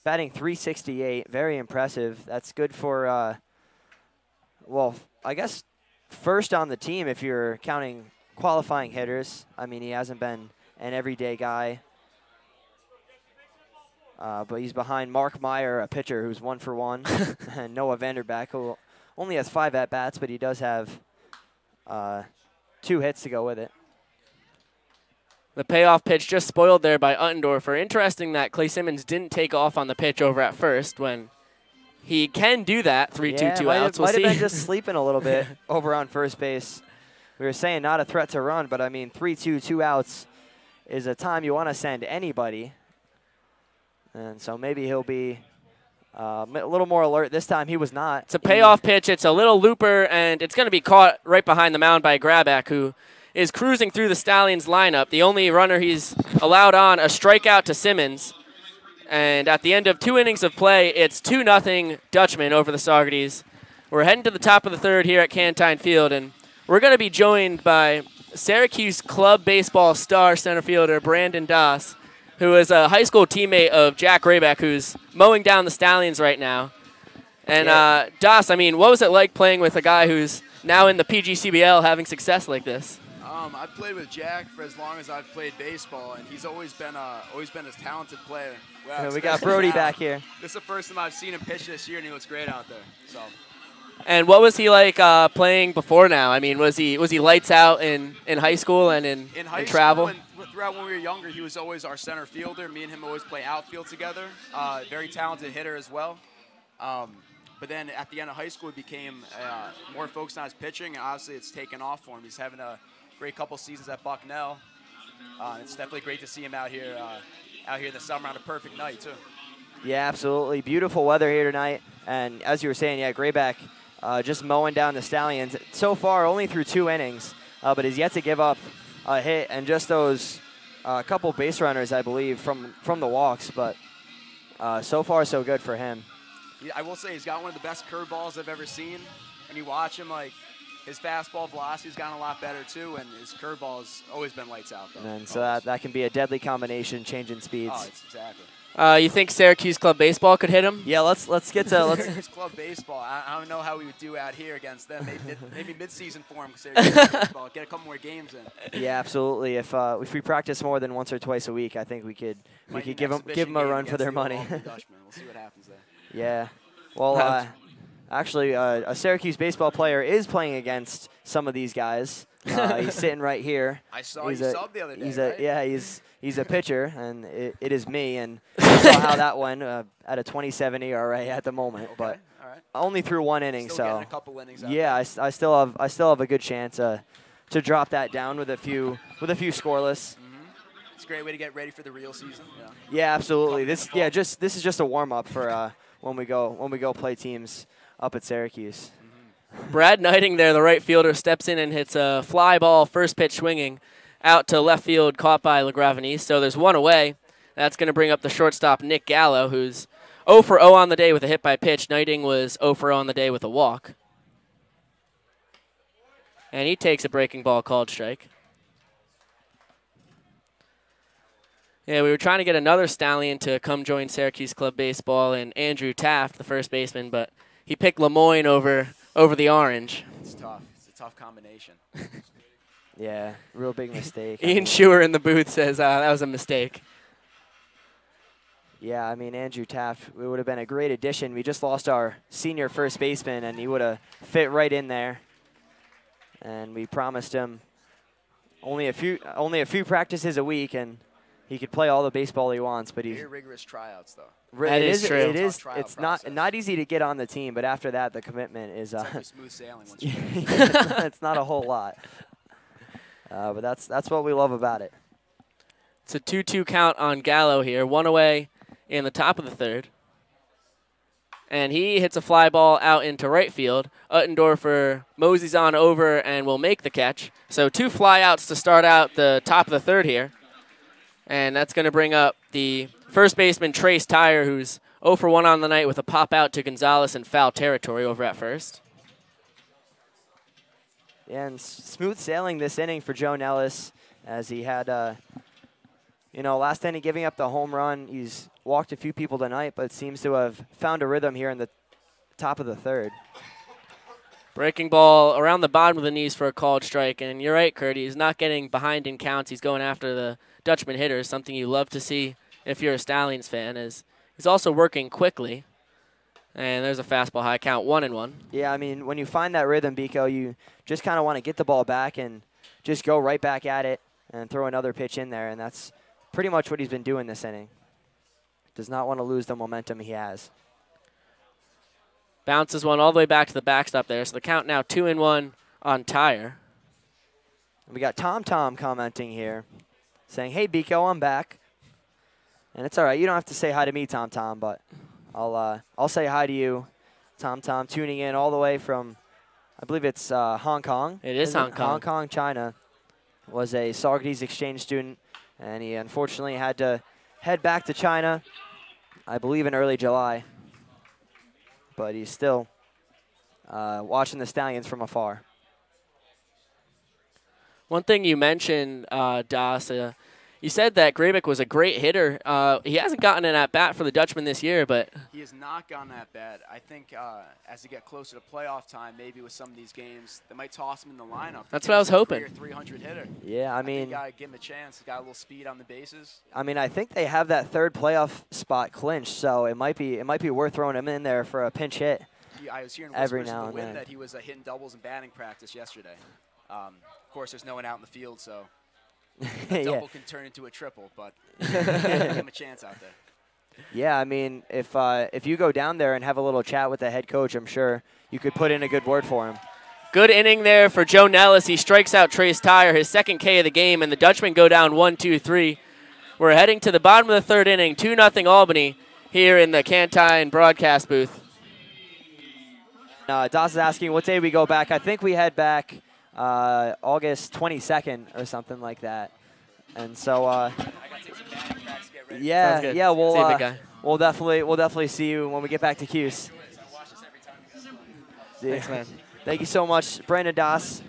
batting .368, very impressive. That's good for, well, I guess first on the team if you're counting qualifying hitters. I mean, he hasn't been an everyday guy. But he's behind Mark Meyer, a pitcher who's 1 for 1, and Noah Vanderbeck, who only has 5 at-bats, but he does have 2 hits to go with it. The payoff pitch just spoiled there by Uttendorfer. Interesting that Clay Simmons didn't take off on the pitch over at first when he can do that. 3-2, 2 outs. Might have been just sleeping a little bit over on first base. We were saying not a threat to run, but I mean 3-2, 2 outs is a time you want to send anybody. And so maybe he'll be a little more alert. This time he was not. It's a payoff pitch. It's a little looper, and it's going to be caught right behind the mound by Graybeck, who is cruising through the Stallions lineup. The only runner he's allowed on, a strikeout to Simmons. And at the end of 2 innings of play, it's 2-0 Dutchmen over the Saugerties. We're heading to the top of the 3rd here at Cantine Field, and we're going to be joined by Syracuse Club Baseball star center fielder Brandon Doss, who is a high school teammate of Jack Graybeck, who's mowing down the Stallions right now. And Doss, I mean, what was it like playing with a guy who's now in the PGCBL having success like this? I've played with Jack for as long as I've played baseball, and he's always been a talented player. Wow, we got Brody back here. This is the first time I've seen him pitch this year, and he looks great out there. So. And what was he like playing before now? I mean, was he lights out in high school and in travel? And throughout when we were younger, he was always our center fielder. Me and him always play outfield together. Very talented hitter as well. But then at the end of high school, he became more focused on his pitching, and obviously it's taken off for him. He's having a great couple seasons at Bucknell. It's definitely great to see him out here in the summer on a perfect night too. Yeah, absolutely. Beautiful weather here tonight. And as you were saying, yeah, Graybeck just mowing down the Stallions. So far, only through 2 innings, but has yet to give up a hit, and just those couple base runners, I believe, from the walks. But so far, so good for him. Yeah, I will say he's got one of the best curveballs I've ever seen. And you watch him, like, his fastball velocity's gotten a lot better too, and his curveball's always been lights out, though. And so that can be a deadly combination, changing speeds. Oh, it's exactly. You think Syracuse Club Baseball could hit him? Yeah, let's get to Syracuse Club Baseball. I don't know how we would do out here against them. Maybe mid-season for him, Syracuse Baseball. Get a couple more games in. Yeah, absolutely. If we practice more than once or twice a week, I think we could give them a run for their money. We'll see what happens there. Yeah. Well, actually, a Syracuse baseball player is playing against some of these guys. He's sitting right here. I saw you subbed the other day, right? Yeah, he's a pitcher, and it is me. And I saw how that went at a 27 ERA at the moment, Okay, but all right. only through one inning. Still so getting a couple innings out yeah, there. I still have a good chance to drop that down with a few scoreless. It's a great way to get ready for the real season. Yeah. Yeah, absolutely. Coming in the fall. This is just a warm up for when we go play teams up at Syracuse. Brad Knighting there, the right fielder, steps in and hits a fly ball, first pitch swinging, out to left field, caught by LaGravenese. So there's one away. That's going to bring up the shortstop, Nick Gallo, who's 0 for 0 on the day with a hit by pitch. Knighting was 0 for 0 on the day with a walk. And he takes a breaking ball called strike. Yeah, we were trying to get another Stallion to come join Syracuse Club Baseball, and Andrew Taft, the first baseman, but he picked Lemoyne over the Orange. It's tough. It's a tough combination. Yeah, real big mistake. Ian Schuer in the booth says that was a mistake. Yeah, I mean, Andrew Taft, it would have been a great addition. We just lost our senior first baseman, and he would have fit right in there. And we promised him only a few practices a week, and he could play all the baseball he wants. But Very rigorous tryouts, though. That is true. It is. Trial It's process. not easy to get on the team, but after that, the commitment is. It's like smooth sailing once you It's not a whole lot. But that's what we love about it. It's a 2-2 count on Gallo here. One away in the top of the third. And he hits a fly ball out into right field. Uttendorfer moseys on over and will make the catch. So 2 flyouts to start out the top of the third here. And that's going to bring up the first baseman, Trace Tyre, who's 0 for 1 on the night with a pop out to Gonzalez in foul territory over at first. Yeah, and smooth sailing this inning for Joe Nellis, as he had, last inning giving up the home run. He's walked a few people tonight, but seems to have found a rhythm here in the top of the third. Breaking ball around the bottom of the knees for a called strike. And you're right, Kurt. He's not getting behind in counts. He's going after the Dutchman hitters, something you love to see if you're a Stallions fan. Is he's also working quickly. And there's a fastball high count, 1-1. Yeah, I mean, when you find that rhythm, Biko, you just kind of want to get the ball back and just go right back at it and throw another pitch in there. And that's pretty much what he's been doing this inning. Does not want to lose the momentum he has. Bounces one all the way back to the backstop there. So the count now 2-1 on Tyre. We got Tom commenting here, saying, "Hey, Biko, I'm back." And it's all right. You don't have to say hi to me, Tom, but I'll say hi to you, Tom. Tuning in all the way from, I believe it's Hong Kong. It is Hong Kong. Hong Kong, China. Was a Saugerties exchange student, and he unfortunately had to head back to China, I believe in early July. But he's still watching the Stallions from afar. One thing you mentioned, Das, you said that Grabick was a great hitter. He hasn't gotten an at-bat for the Dutchmen this year, but He has not gone that bad. I think as they get closer to playoff time, maybe with some of these games, they might toss him in the lineup. That's what I was hoping. 300 hitter. Yeah, I I think mean, you gotta give him a chance. He's got a little speed on the bases. I think they have that third playoff spot clinched, so it might be worth throwing him in there for a pinch hit. I was hearing Every whispers now in the and wind then. that he was hitting doubles in batting practice yesterday. Of course, there's no one out in the field, so a double can turn into a triple, but give him a chance out there. Yeah, I mean, if you go down there and have a little chat with the head coach, I'm sure you could put in a good word for him. good inning there for Joe Nellis. He strikes out Trace Tyre, his second K of the game, and the Dutchmen go down 1-2-3. We're heading to the bottom of the third inning, 2-0 Albany here in the Cantine broadcast booth. Das is asking what day we go back. I think we head back August 22nd or something like that. And so, I gotta take some batting practice to get ready. yeah, good. yeah, See you, big guy. we'll definitely see you when we get back to Cuse. I watch this every time we go. Thanks, man. Thank you so much, Brandon Das,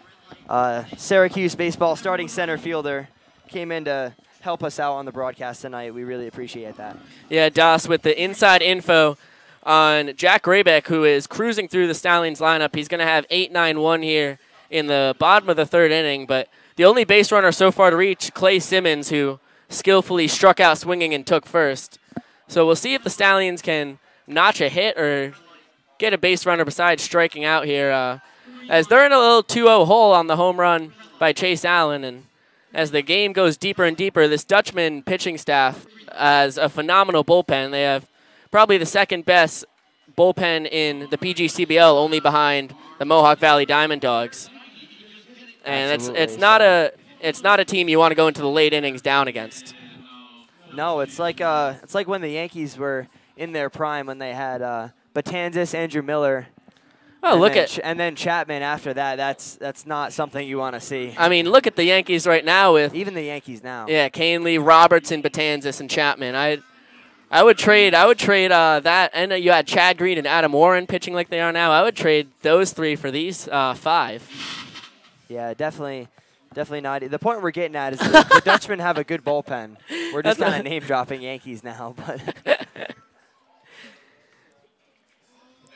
Syracuse baseball starting center fielder, came in to help us out on the broadcast tonight. We really appreciate that. Yeah, Das with the inside info on Jack Grabeck, who is cruising through the Stallions lineup. He's going to have 8-9-1 here in the bottom of the third inning, but the only base runner so far to reach, Clay Simmons, who skillfully struck out swinging and took first. So we'll see if the Stallions can notch a hit or get a base runner besides striking out here. as they're in a little 2-0 hole on the home run by Chase Allen. And as the game goes deeper and deeper, this Dutchman pitching staff has a phenomenal bullpen. They have probably the second best bullpen in the PGCBL, only behind the Mohawk Valley Diamond Dogs. And it's not a team you want to go into the late innings down against. No, it's like when the Yankees were in their prime when they had Betanzas, Andrew Miller. Oh, and then Chapman after that. That's not something you want to see. I mean, look at the Yankees right now with even the Yankees now. Yeah, Canely, Robertson, Betanzas, and Chapman. I would trade that, and you had Chad Green and Adam Warren pitching like they are now. I would trade those three for these 5. Yeah, definitely not. The point we're getting at is the Dutchmen have a good bullpen. We're just kind of name dropping Yankees now, but.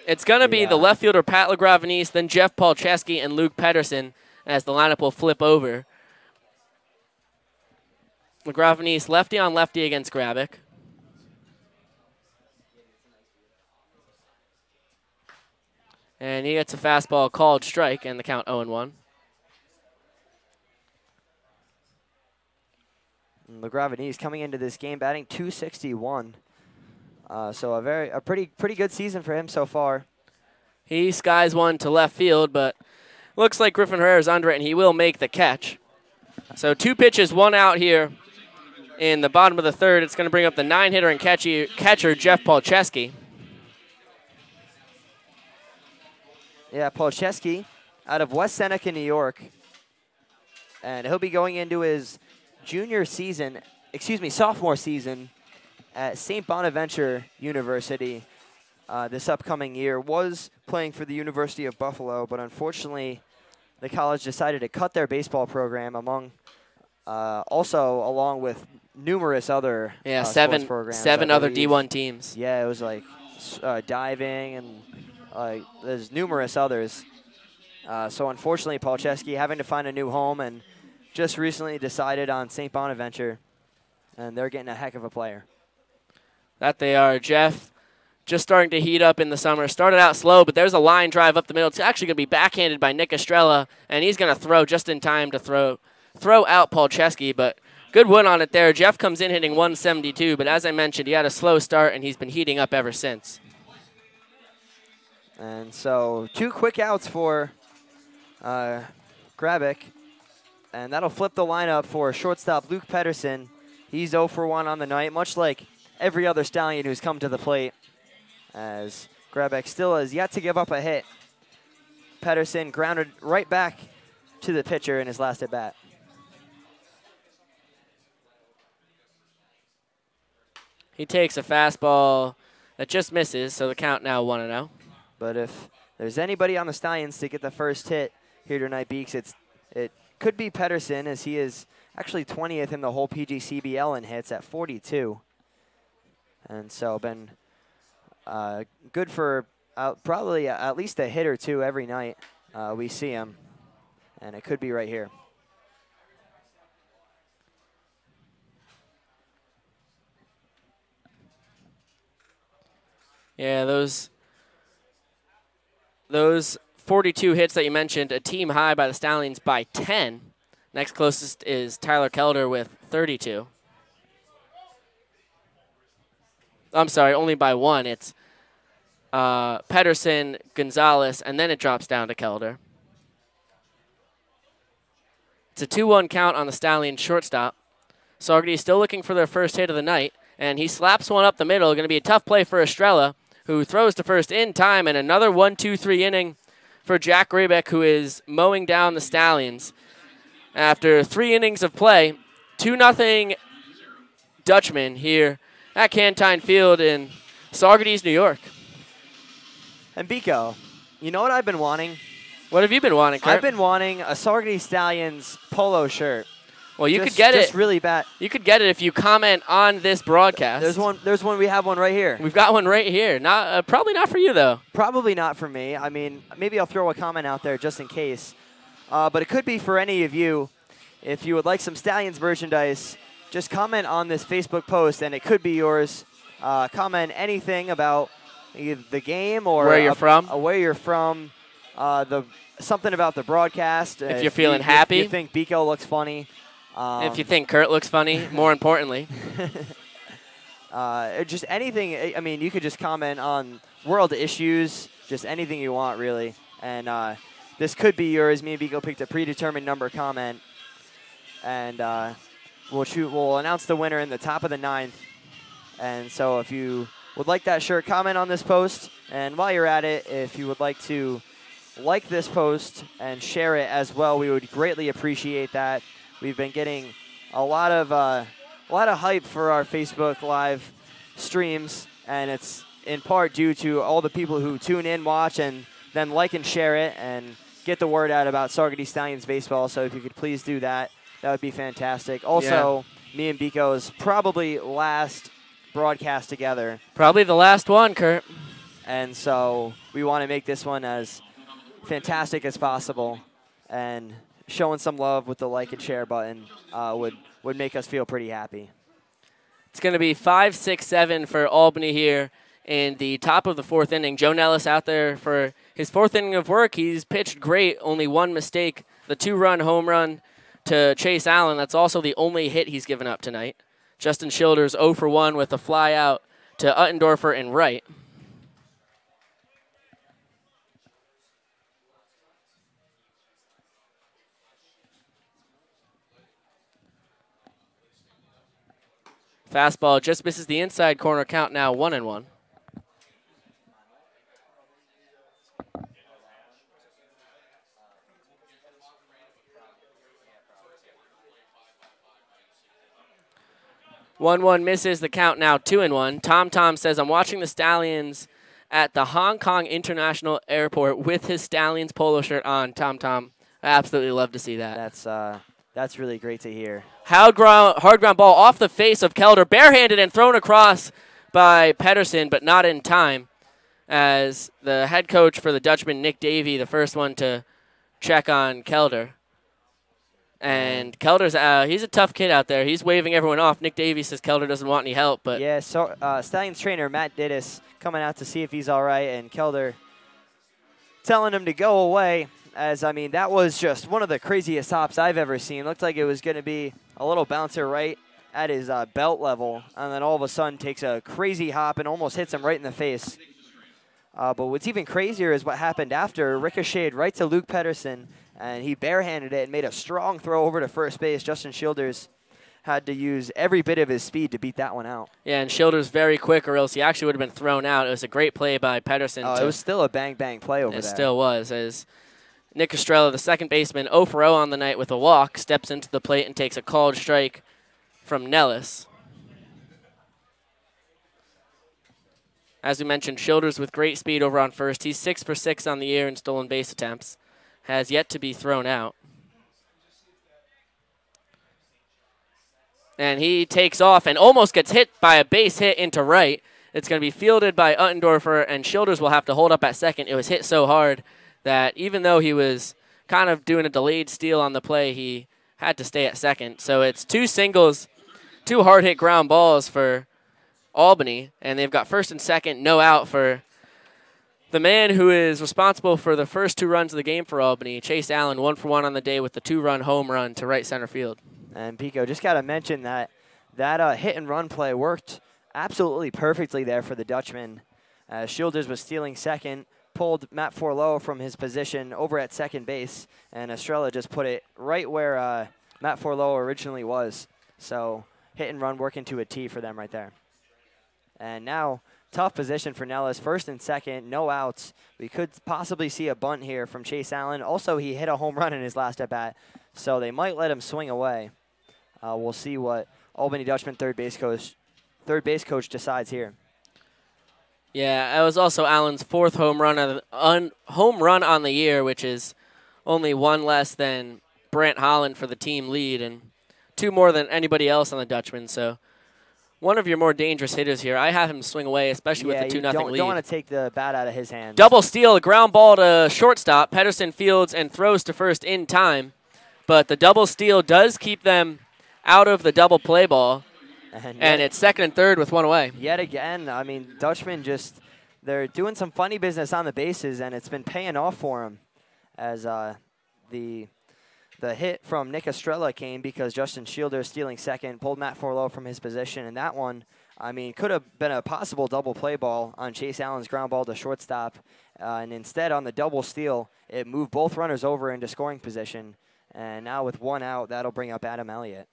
It's going to be the left fielder, Pat LaGravenese, then Jeff Palczewski and Luke Pedersen as the lineup will flip over. LaGravenese lefty on lefty against Grabick. And he gets a fastball called strike and the count 0-1. LaGravenese coming into this game batting .261. So a pretty good season for him so far. He skies one to left field, but looks like Griffin Herrera's under it, and he will make the catch. So 2 pitches, 1 out here in the bottom of the third. It's going to bring up the 9-hitter and catcher, Jeff Palczewski. Yeah, Palczewski out of West Seneca, New York. And he'll be going into his sophomore season at St. Bonaventure University this upcoming year. Was playing for the University of Buffalo, but unfortunately the college decided to cut their baseball program along with numerous other sports programs. 7 other D1 teams. Yeah, it was like diving and there's numerous others. So unfortunately, Palczewski having to find a new home and just recently decided on St. Bonaventure, and they're getting a heck of a player. That they are. Jeff just starting to heat up in the summer. Started out slow, but there's a line drive up the middle. It's actually going to be backhanded by Nick Estrella, and he's going to throw just in time to throw out Palczewski, but good win on it there. Jeff comes in hitting 172, but as I mentioned, he had a slow start, and he's been heating up ever since. And so 2 quick outs for Grabick, and that'll flip the lineup for shortstop Luke Pedersen. He's 0 for 1 on the night, much like every other Stallion who's come to the plate, as Grabick still has yet to give up a hit. Pedersen grounded right back to the pitcher in his last at-bat. He takes a fastball that just misses, so the count now 1-0. But if there's anybody on the Stallions to get the first hit here tonight, Beeks, it could be Pedersen, as he is actually 20th in the whole PGCBL in hits at 42. And so been good for probably at least a hit or two every night we see him. And it could be right here. Yeah, those 42 hits that you mentioned, a team high by the Stallions by 10. Next closest is Tyler Kelder with 32. I'm sorry, only by 1. It's Pedersen, Gonzalez, and then it drops down to Kelder. It's a 2-1 count on the Stallions shortstop. Saugerties still looking for their first hit of the night, and he slaps one up the middle. Going to be a tough play for Estrella, who throws to first in time, and another 1-2-3 inning for Jack Grabick, who is mowing down the Stallions. After 3 innings of play, 2-0 Dutchmen here at Cantine Field in Saugerties, New York. And Biko, you know what I've been wanting? What have you been wanting, Kurt? I've been wanting a Saugerties Stallions polo shirt. Well, you could get it. Just really bad. You could get it if you comment on this broadcast. There's one. We have one right here. We've got one right here. Not probably not for you though. Probably not for me. I mean, maybe I'll throw a comment out there just in case. But it could be for any of you. If you would like some Stallions merchandise, just comment on this Facebook post, and it could be yours. Comment anything about either the game or where you're from. Where you're from. something about the broadcast. If you're feeling happy. If you think Biko looks funny. If you think Kurt looks funny, more importantly. Just anything. I mean, you could just comment on world issues, just anything you want, really. And this could be yours. Me and Biko picked a predetermined number comment. And we'll announce the winner in the top of the 9th. And so if you would like that shirt, comment on this post. And while you're at it, if you would like to like this post and share it as well, we would greatly appreciate that. We've been getting a lot of hype for our Facebook Live streams, and it's in part due to all the people who tune in, watch, and then like and share it and get the word out about Saugerties Stallions baseball. So if you could please do that, that would be fantastic. Also, me and Biko's probably last broadcast together. Probably the last one, Kurt. And so we want to make this one as fantastic as possible, and showing some love with the like and share button would make us feel pretty happy. It's going to be 5-6-7 for Albany here in the top of the 4th inning. Joe Nellis out there for his 4th inning of work. He's pitched great, only one mistake, the 2-run home run to Chase Allen. That's also the only hit he's given up tonight. Justin Childers 0 for 1 with a fly out to Uttendorfer and right. Fastball just misses the inside corner, count now 1-1. One misses, the count now 2-1. Tom says, I'm watching the Stallions at the Hong Kong International Airport with his Stallions polo shirt on. Tom, I absolutely love to see that. That's really great to hear. Hard ground ball off the face of Kelder, barehanded and thrown across by Pedersen, but not in time, as the head coach for the Dutchmen, Nick Davey, the first one to check on Kelder. And Kelder's he's a tough kid out there. He's waving everyone off. Nick Davey says Kelder doesn't want any help, but yeah. So Stallions trainer Matt Dittis coming out to see if he's all right, and Kelder telling him to go away. As, I mean, that was just one of the craziest hops I've ever seen. Looked like it was going to be a little bouncer right at his belt level, and then all of a sudden takes a crazy hop and almost hits him right in the face. But what's even crazier is what happened after. Ricocheted right to Luke Pedersen, and he barehanded it and made a strong throw over to first base. Justin Childers had to use every bit of his speed to beat that one out. Yeah, and Childers very quick, or else he actually would have been thrown out. It was a great play by Pedersen. It was still a bang-bang play over there. It still was, as Nick Estrella, the second baseman, 0 for 0 on the night with a walk, steps into the plate and takes a called strike from Nellis. As we mentioned, Childers with great speed over on first. He's 6 for 6 on the year in stolen base attempts. Has yet to be thrown out. And he takes off and almost gets hit by a base hit into right. It's going to be fielded by Uttendorfer, and Childers will have to hold up at second. It was hit so hard that even though he was kind of doing a delayed steal on the play, he had to stay at second. So it's 2 singles, 2 hard-hit ground balls for Albany, and they've got first and second, no out for the man who is responsible for the first 2 runs of the game for Albany, Chase Allen, 1 for 1 on the day with the 2-run home run to right center field. And Pico, just got to mention that hit-and-run play worked absolutely perfectly there for the Dutchmen. Childers was stealing second, pulled Matt Forlow from his position over at second base, and Estrella just put it right where Matt Forlow originally was. So hit and run working to a T for them right there. And now tough position for Nellis, first and second, no outs. We could possibly see a bunt here from Chase Allen. Also, he hit a home run in his last at bat, so they might let him swing away. We'll see what Albany Dutchman third base coach decides here. Yeah, it was also Allen's 4th home run on the year, which is only 1 less than Brant Holland for the team lead and 2 more than anybody else on the Dutchman. So one of your more dangerous hitters here. I have him swing away, especially with the 2-0 lead. You don't want to take the bat out of his hands. Double steal, a ground ball to shortstop. Pedersen fields and throws to first in time. But the double steal does keep them out of the double play ball. And it's second and third with 1 away. Yet again, I mean, Dutchmen they're doing some funny business on the bases, and it's been paying off for them. as the hit from Nick Estrella came because Justin Shielder, stealing second, pulled Matt Forlow from his position. And that one, I mean, could have been a possible double play ball on Chase Allen's ground ball to shortstop. And instead, on the double steal, it moved both runners over into scoring position. And now with 1 out, that'll bring up Adam Elliott.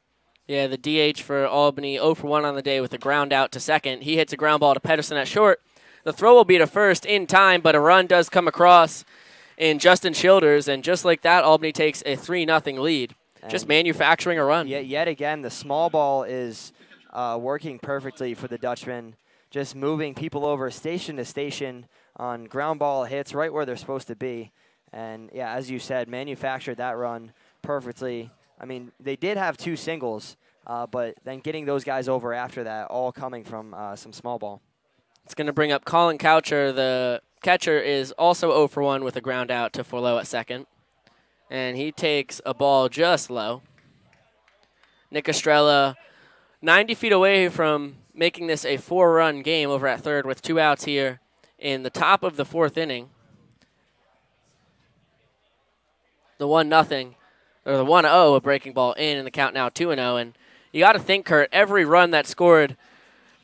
Yeah, the DH for Albany, 0 for 1 on the day with a ground out to second. He hits a ground ball to Pedersen at short. The throw will be to first in time, but a run does come across in Justin Childers, and just like that, Albany takes a 3-0 lead. Just manufacturing a run. Yet again, the small ball is working perfectly for the Dutchmen, just moving people over station to station on ground ball hits right where they're supposed to be. And, yeah, as you said, manufactured that run perfectly. I mean, they did have 2 singles, but then getting those guys over after that, all coming from some small ball. It's going to bring up Colin Coucher. The catcher is also 0 for 1 with a ground out to Forlow at second. And he takes a ball just low. Nick Estrella 90 feet away from making this a 4-run game over at third with 2 outs here in the top of the 4th inning. The 1-0, or the 1-0, a breaking ball in the count now 2-0. And you got to think, Kurt, every run that scored,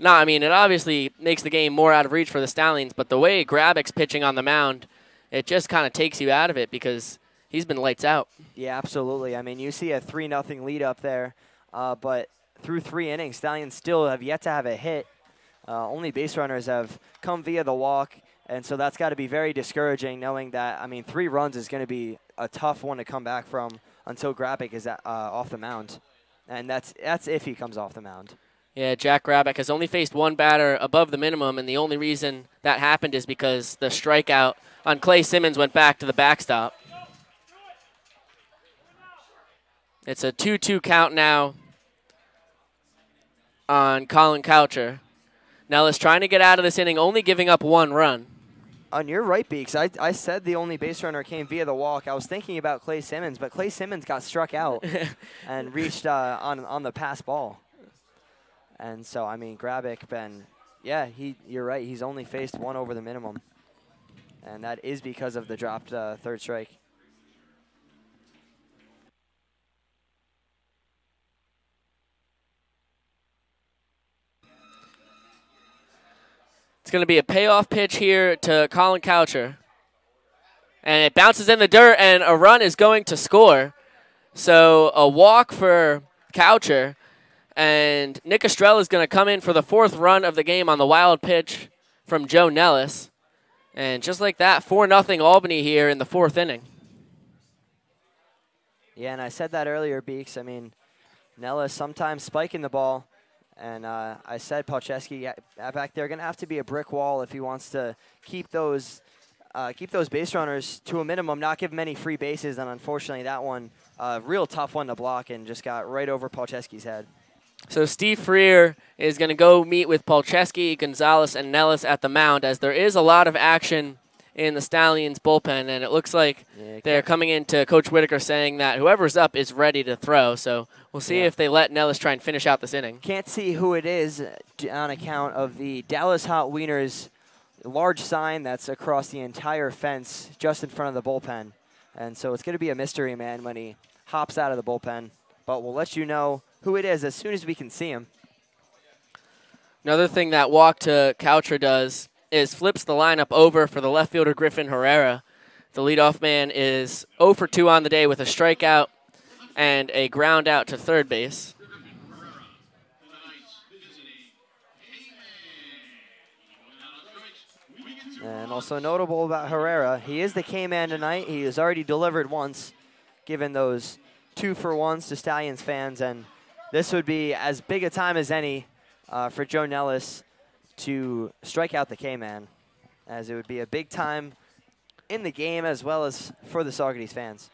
I mean, it obviously makes the game more out of reach for the Stallions, but the way Grabick's pitching on the mound, it just kind of takes you out of it because he's been lights out. Yeah, absolutely. I mean, you see a 3-0 lead up there, but through 3 innings, Stallions still have yet to have a hit. Only base runners have come via the walk, and so that's got to be very discouraging knowing that, I mean, 3 runs is going to be a tough one to come back from until Grabick is off the mound. And that's if he comes off the mound. Yeah, Jack Grabick has only faced 1 batter above the minimum, and the only reason that happened is because the strikeout on Clay Simmons went back to the backstop. It's a 2-2 count now on Colin Coucher. Nellis trying to get out of this inning, only giving up 1 run. You're right, Beeks. I said the only base runner came via the walk. I was thinking about Clay Simmons, but Clay Simmons got struck out and reached on the pass ball. And so, I mean, Grabick, you're right. He's only faced 1 over the minimum. And that is because of the dropped third strike. It's going to be a payoff pitch here to Colin Coucher. And it bounces in the dirt, and a run is going to score. So a walk for Coucher. And Nick Estrella is going to come in for the 4th run of the game on the wild pitch from Joe Nellis. And just like that, 4-0 Albany here in the 4th inning. Yeah, and I said that earlier, Beeks. I mean, Nellis sometimes spiking the ball. And I said Palczewski back there going to have to be a brick wall if he wants to keep those base runners to a minimum, not give them any free bases. And unfortunately, that one, real tough one to block and just got right over Palczewski's head. So Steve Freer is going to go meet with Palczewski, Gonzalez, and Nellis at the mound as there is a lot of action in the Stallions bullpen, and it looks like they're coming into Coach Whitaker saying that whoever's up is ready to throw. So we'll see if they let Nellis try and finish out this inning. Can't see who it is on account of the Dallas Hot Wieners large sign that's across the entire fence just in front of the bullpen. And so it's going to be a mystery man when he hops out of the bullpen. But we'll let you know who it is as soon as we can see him. Another thing that walk to Coucher does is flips the lineup over for the left fielder Griffin Herrera. The leadoff man is 0 for 2 on the day with a strikeout and a ground out to third base. And also notable about Herrera, he is the K-man tonight. He has already delivered once, given those 2-for-1s to Stallions fans, and this would be as big a time as any for Joe Nellis to strike out the K-man, as it would be a big time in the game as well as for the Saugerties fans.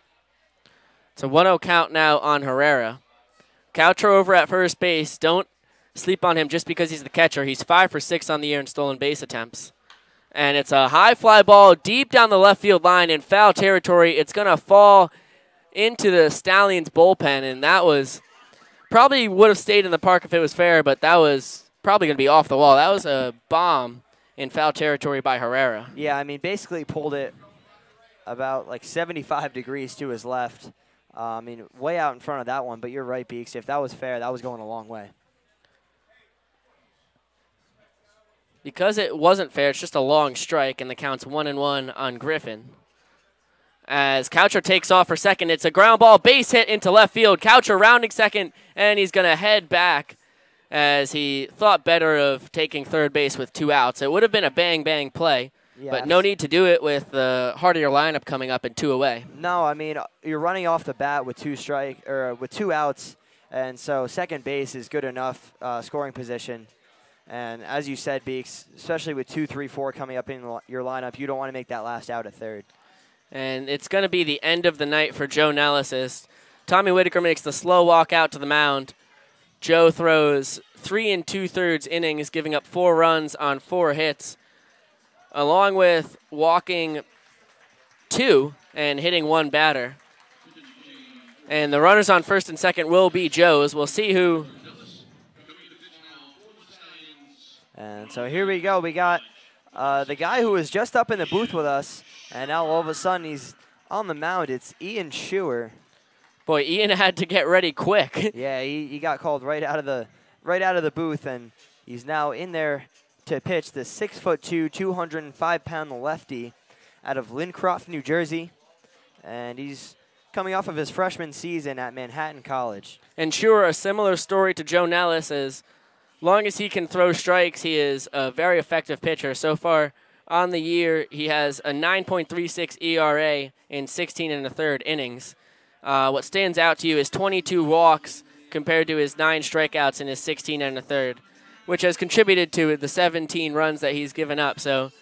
It's a 1-0 count now on Herrera. Coucher over at first base. Don't sleep on him just because he's the catcher. He's 5 for 6 on the year in stolen base attempts. And it's a high fly ball deep down the left field line in foul territory. It's going to fall into the Stallions bullpen, and that was probably would have stayed in the park if it was fair, but that was probably going to be off the wall. That was a bomb in foul territory by Herrera. Yeah, I mean, basically pulled it about like 75 degrees to his left. I mean, way out in front of that one, but you're right, Beeks. If that was fair, that was going a long way. Because it wasn't fair, it's just a long strike, and the count's 1-1 on Griffin. As Coucher takes off for second, it's a ground ball base hit into left field. Coucher rounding second, and he's going to head back as he thought better of taking third base with 2 outs. It would have been a bang-bang play, but no need to do it with the heart of your lineup coming up and 2 away. No, I mean, you're running off the bat with 2 outs, and so second base is good enough scoring position. And as you said, Beeks, especially with 2, 3, 4 coming up in your lineup, you don't want to make that last out at third. And it's going to be the end of the night for Joe Nellis as Tommy Whitaker makes the slow walk out to the mound. Joe throws 3 2/3 innings, giving up 4 runs on 4 hits, along with walking 2 and hitting 1 batter. And the runners on first and second will be Joe's. We'll see who. And so here we go. We got the guy who was just up in the booth with us, and now all of a sudden he's on the mound. It's Ian Schuer. Boy, Ian had to get ready quick. Yeah, he got called right out of the booth, and he's now in there to pitch the 6'2", 205-pound lefty out of Lincroft, New Jersey, and he's coming off of his freshman season at Manhattan College. And Schuer, a similar story to Joe Nellis, as long as he can throw strikes, he is a very effective pitcher. So far on the year, he has a 9.36 ERA in 16 1/3 innings. What stands out to you is 22 walks compared to his 9 strikeouts in his 16 1/3, which has contributed to the 17 runs that he's given up. So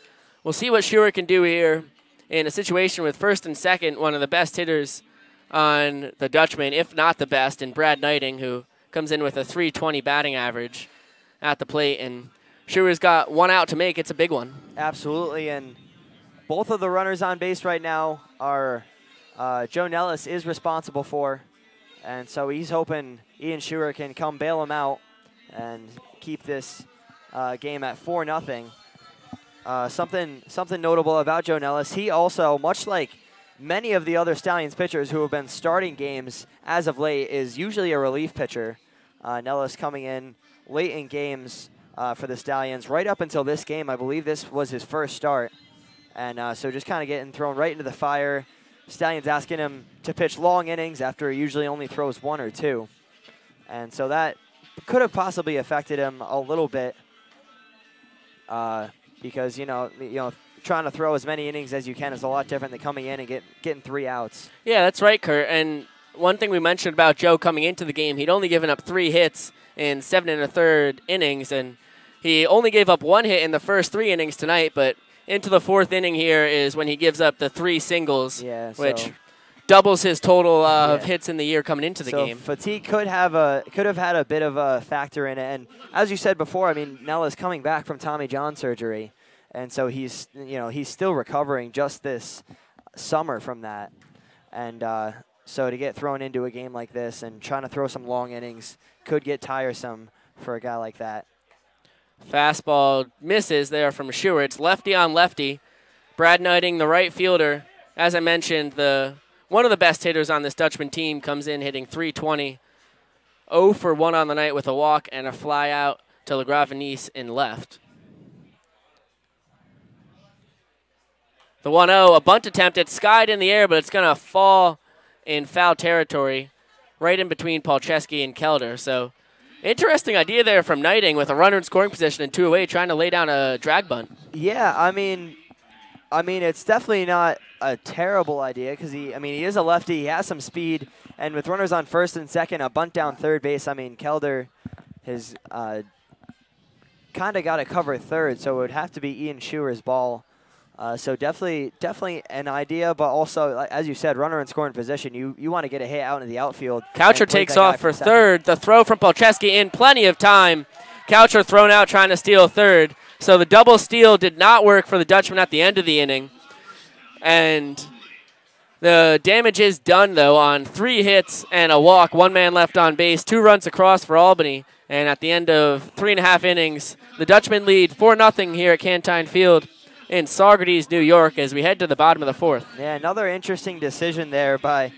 we'll see what Schuer can do here in a situation with first and second, one of the best hitters on the Dutchmen, if not the best, in Brad Knighting, who comes in with a .320 batting average at the plate. And Schuer's got 1 out to make. It's a big one. Absolutely, and both of the runners on base right now are Joe Nellis is responsible for, and so he's hoping Ian Schuer can come bail him out and keep this game at 4-0. Something notable about Joe Nellis, he also, much like many of the other Stallions pitchers who have been starting games as of late, is usually a relief pitcher. Nellis coming in late in games for the Stallions. Right up until this game, I believe this was his first start. And so just kind of getting thrown right into the fire. Stallions asking him to pitch long innings after he usually only throws 1 or 2. And so that could have possibly affected him a little bit because, you know, trying to throw as many innings as you can is a lot different than coming in and getting 3 outs. Yeah, that's right, Kurt. And one thing we mentioned about Joe coming into the game, he'd only given up 3 hits in 7 1/3 innings, and he only gave up 1 hit in the first 3 innings tonight, but into the 4th inning here is when he gives up the 3 singles, which doubles his total of hits in the year coming into the game. Fatigue could have had a bit of a factor in it, and as you said before, I mean, Nella's coming back from Tommy John surgery, and so he's still recovering just this summer from that, and so to get thrown into a game like this and trying to throw some long innings could get tiresome for a guy like that. Fastball misses there from Schuer. It's lefty on lefty. Brad Knighting, the right fielder, as I mentioned, one of the best hitters on this Dutchman team, comes in hitting .320. 0 for 1 on the night with a walk and a fly out to LaGravenese in left. The 1-0, a bunt attempt. It's skied in the air, but it's going to fall in foul territory right in between Palczewski and Kelder. So interesting idea there from Knighting with a runner in scoring position and 2 away, trying to lay down a drag bunt. Yeah, I mean, it's definitely not a terrible idea because he is a lefty. He has some speed, and with runners on first and second, a bunt down third base. I mean, Kelder has kind of got to cover third, so it would have to be Ian Schuer's ball. So definitely an idea, but also, as you said, runner in scoring position. You want to get a hit out into the outfield. Coucher takes off for third. The throw from Palczewski in plenty of time. Coucher thrown out trying to steal third. So the double steal did not work for the Dutchman at the end of the inning. And the damage is done, though, on 3 hits and a walk. 1 man left on base. 2 runs across for Albany. And at the end of 3.5 innings, the Dutchmen lead 4-0 here at Cantine Field in Saugerties, New York, as we head to the bottom of the fourth. Yeah, another interesting decision there by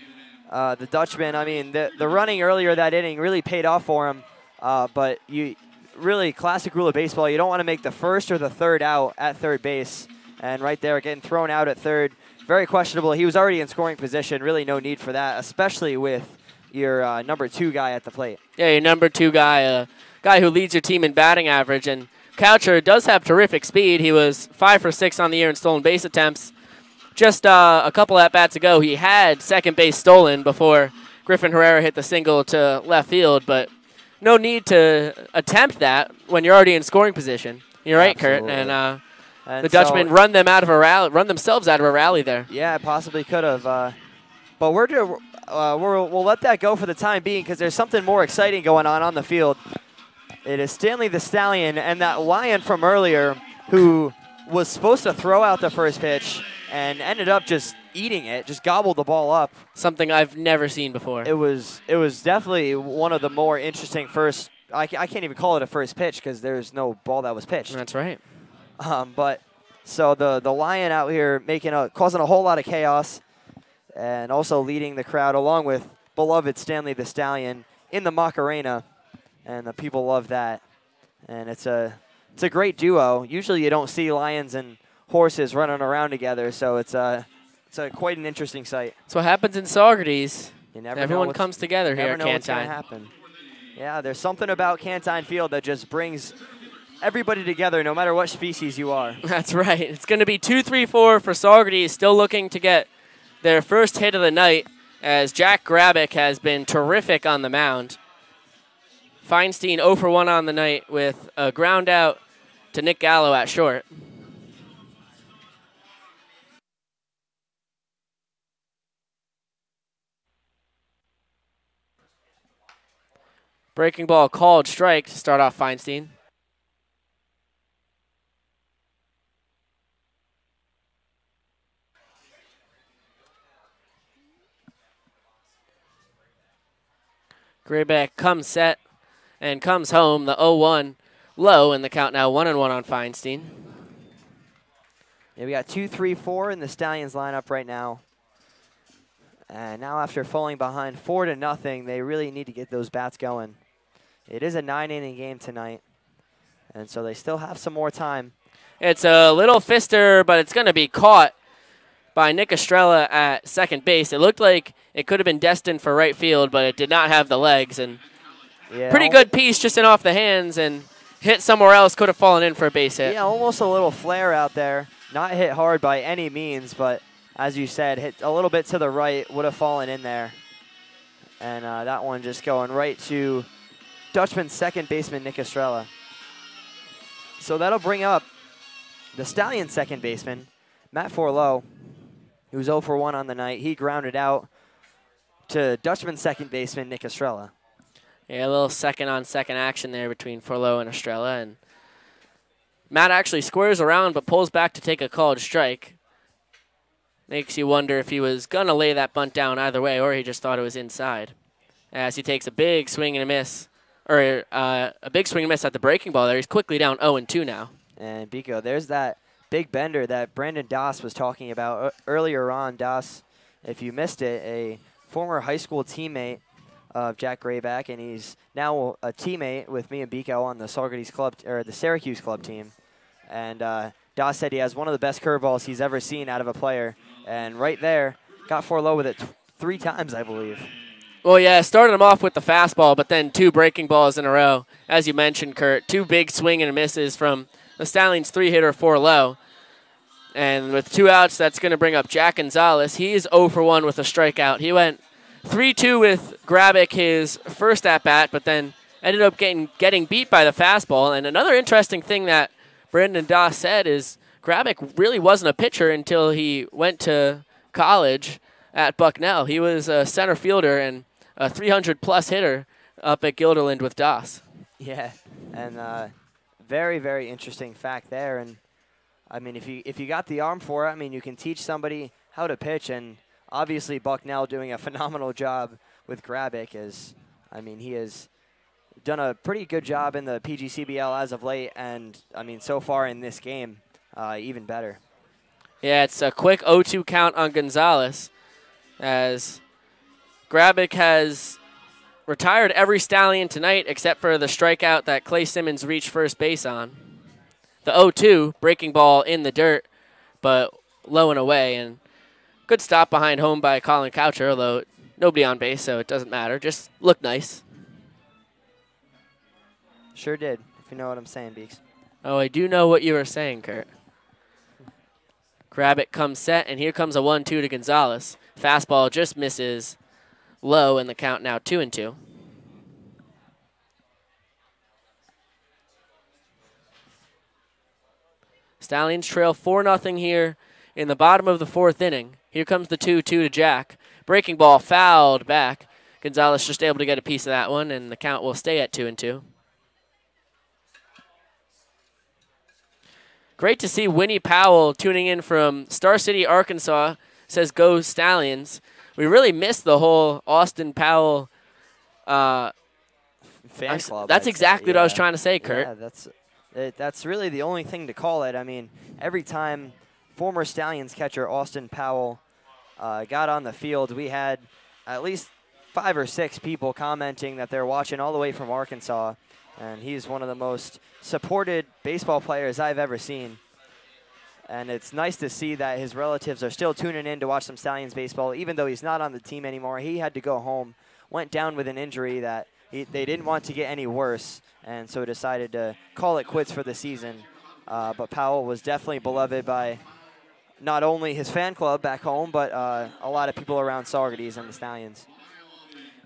the Dutchmen. I mean, the running earlier that inning really paid off for him, but you really, classic rule of baseball, you don't want to make the first or the third out at third base. And right there, getting thrown out at third, very questionable. He was already in scoring position. Really no need for that, especially with your number 2 guy at the plate. Yeah, your number 2 guy, guy who leads your team in batting average. And Coucher does have terrific speed. He was 5 for 6 on the year in stolen base attempts. Just a couple at-bats ago, he had second base stolen before Griffin Herrera hit the single to left field, but no need to attempt that when you're already in scoring position. You're right, Absolutely. Kurt. And the so, Dutchmen run themselves out of a rally there. Yeah, possibly could have. But we'll let that go for the time being because there's something more exciting going on the field. It is Stanley the Stallion and that Lion from earlier who was supposed to throw out the first pitch and ended up just eating it, just gobbled the ball up. Something I've never seen before. It was definitely one of the more interesting first. I can't even call it a first pitch because there's no ball that was pitched. That's right. But so the Lion out here causing a whole lot of chaos, and also leading the crowd along with beloved Stanley the Stallion in the Macarena, and the people love that. And it's a great duo. Usually you don't see lions and horses running around together, so it's quite an interesting sight. That's what happens in Saugerties. Everyone comes together here at Never know what's gonna Cantine. happen. Yeah, there's something about Cantine Field that just brings everybody together, no matter what species you are. That's right. It's going to be 2-3-4 for Saugerties, still looking to get their first hit of the night, as Jack Grabick has been terrific on the mound. Feinstein 0 for 1 on the night with a ground out to Nick Gallo at short. Breaking ball called strike to start off Feinstein. Grayback comes set and comes home. The 0-1 low, and the count now 1-1 on Feinstein. Yeah, we got 2-3-4 in the Stallions lineup right now. And now after falling behind 4-0, they really need to get those bats going. It is a 9-inning game tonight, and so they still have some more time. It's a little fister, but it's going to be caught by Nick Estrella at second base. It looked like it could have been destined for right field, but it did not have the legs. And yeah, pretty good piece just in off the hands, and hit somewhere else, could have fallen in for a base hit. Yeah, almost a little flare out there. Not hit hard by any means, but as you said, hit a little bit to the right, would have fallen in there. And that one just going right to Dutchman's second baseman, Nick Estrella. So that'll bring up the Stallion second baseman, Matt Forlow, who's 0 for 1 on the night. He grounded out to Dutchman's second baseman, Nick Estrella. Yeah, a little second-on-second action there between Forlow and Estrella. And Matt actually squares around but pulls back to take a called strike. Makes you wonder if he was going to lay that bunt down either way, or he just thought it was inside. As he takes a big swing and a miss, or a big swing and miss at the breaking ball there. He's quickly down 0-2 now. And Biko, there's that big bender that Brandon Doss was talking about earlier on. Doss, if you missed it, a former high school teammate of Jack Grayback, and he's now a teammate with me and Biko on the Saugerties club, or the Syracuse club team. And Doss said he has one of the best curveballs he's ever seen out of a player. And right there, got Forlow with it 3 times, I believe. Well, yeah, started him off with the fastball, but then 2 breaking balls in a row. As you mentioned, Kurt, 2 big swing and misses from the Stallions' 3-hitter Forlow. And with 2 outs, that's going to bring up Jack Gonzalez. He is 0 for 1 with a strikeout. He went 3-2 with Grabick his first at-bat, but then ended up getting beat by the fastball. And another interesting thing that Brandon Doss said is Grabick really wasn't a pitcher until he went to college at Bucknell. He was a center fielder and a 300-plus hitter up at Guilderland with Doss. Yeah, and very, very interesting fact there. And I mean, if you got the arm for it, I mean, you can teach somebody how to pitch. And obviously, Bucknell doing a phenomenal job with Grabick. I mean, he has done a pretty good job in the PGCBL as of late. And I mean, so far in this game, even better. Yeah, it's a quick 0-2 count on Gonzalez as Grabick has retired every Stallion tonight except for the strikeout that Clay Simmons reached first base on. The 0-2, breaking ball in the dirt, but low and away. And good stop behind home by Colin Coucher, although nobody on base, so it doesn't matter. Just looked nice. Sure did, if you know what I'm saying, Beeks. Oh, I do know what you were saying, Kurt. Grabick comes set, and here comes a 1-2 to Gonzalez. Fastball just misses low, and the count now 2-2. Stallions trail 4-0 here in the bottom of the fourth inning. Here comes the 2-2 to Jack. Breaking ball fouled back. Gonzalez just able to get a piece of that one, and the count will stay at 2-2. Great to see Winnie Powell tuning in from Star City, Arkansas. Says go Stallions. We really missed the whole Austin Powell fan club. That's exactly what I was trying to say, Kurt. Yeah, that's really the only thing to call it. I mean, every time former Stallions catcher Austin Powell got on the field, we had at least 5 or 6 people commenting that they're watching all the way from Arkansas. And he's one of the most supported baseball players I've ever seen. And it's nice to see that his relatives are still tuning in to watch some Stallions baseball, even though he's not on the team anymore. He had to go home, went down with an injury that they didn't want to get any worse, and so decided to call it quits for the season. But Powell was definitely beloved by not only his fan club back home, but a lot of people around Saugerties and the Stallions.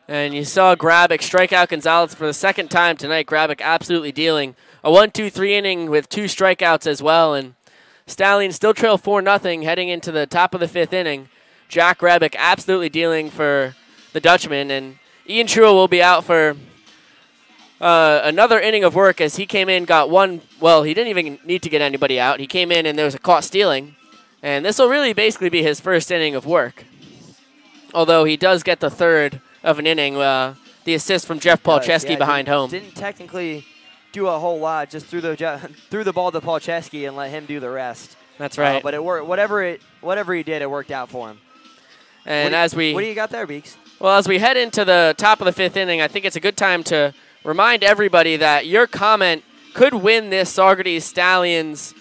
And you saw Grabick strike out Gonzalez for the second time tonight. Grabick absolutely dealing a 1-2-3 inning with 2 strikeouts as well. And Stallions still trail 4-0 heading into the top of the 5th inning. Jack Grabick absolutely dealing for the Dutchmen. And Ian Trua will be out for another inning of work as he came in, got one. Well, he didn't even need to get anybody out. He came in and there was a caught stealing. And this will really basically be his first inning of work. Although he does get the third of an inning, the assist from Jeff Palczewski behind home. Didn't technically do a whole lot, just threw the ball to Palczewski and let him do the rest. That's right. But it worked. Whatever he did, it worked out for him. And what do you got there, Beeks? Well, as we head into the top of the 5th inning, I think it's a good time to remind everybody that your comment could win this Saugerties Stallions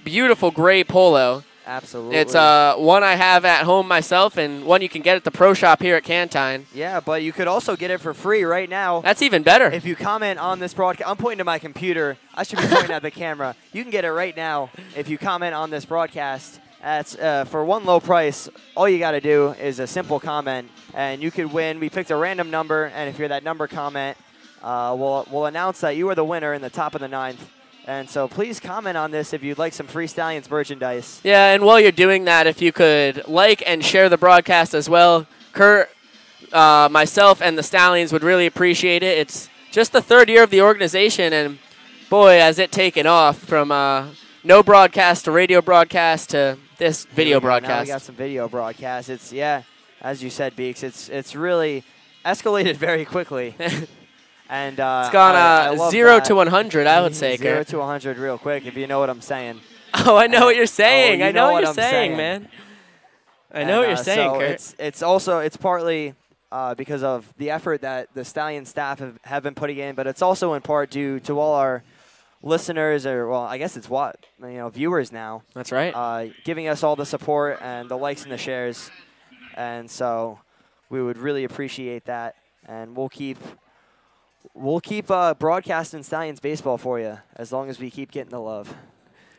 beautiful gray polo. Absolutely. It's one I have at home myself and one you can get at the Pro Shop here at Cantine. Yeah, but you could also get it for free right now. That's even better. If you comment on this broadcast, I'm pointing to my computer. I should be pointing at the camera. You can get it right now if you comment on this broadcast. That's for one low price. All you got to do is a simple comment, and you could win. We picked a random number, and if you're that number comment, we'll announce that you are the winner in the top of the 9th. And so please comment on this if you'd like some free Stallions merchandise. Yeah, and while you're doing that, if you could like and share the broadcast as well. Kurt, myself, and the Stallions would really appreciate it. It's just the 3rd year of the organization, and boy, has it taken off from no broadcast to radio broadcast to this video broadcast. Now we got some video broadcasts. It's, yeah, as you said, Beeks, it's really escalated very quickly. And it's gone 0 to 100, I would say, 0 Kurt. to 100 real quick, if you know what I'm saying. Oh, I know what you're saying. I know what you're saying, man. I know what you're saying, so Kurt. It's partly because of the effort that the Stallion staff have been putting in, but it's also in part due to all our listeners, or well, I guess it's viewers now. That's right. Giving us all the support and the likes and the shares, and so we would really appreciate that, and we'll keep broadcasting Stallions baseball for you as long as we keep getting the love.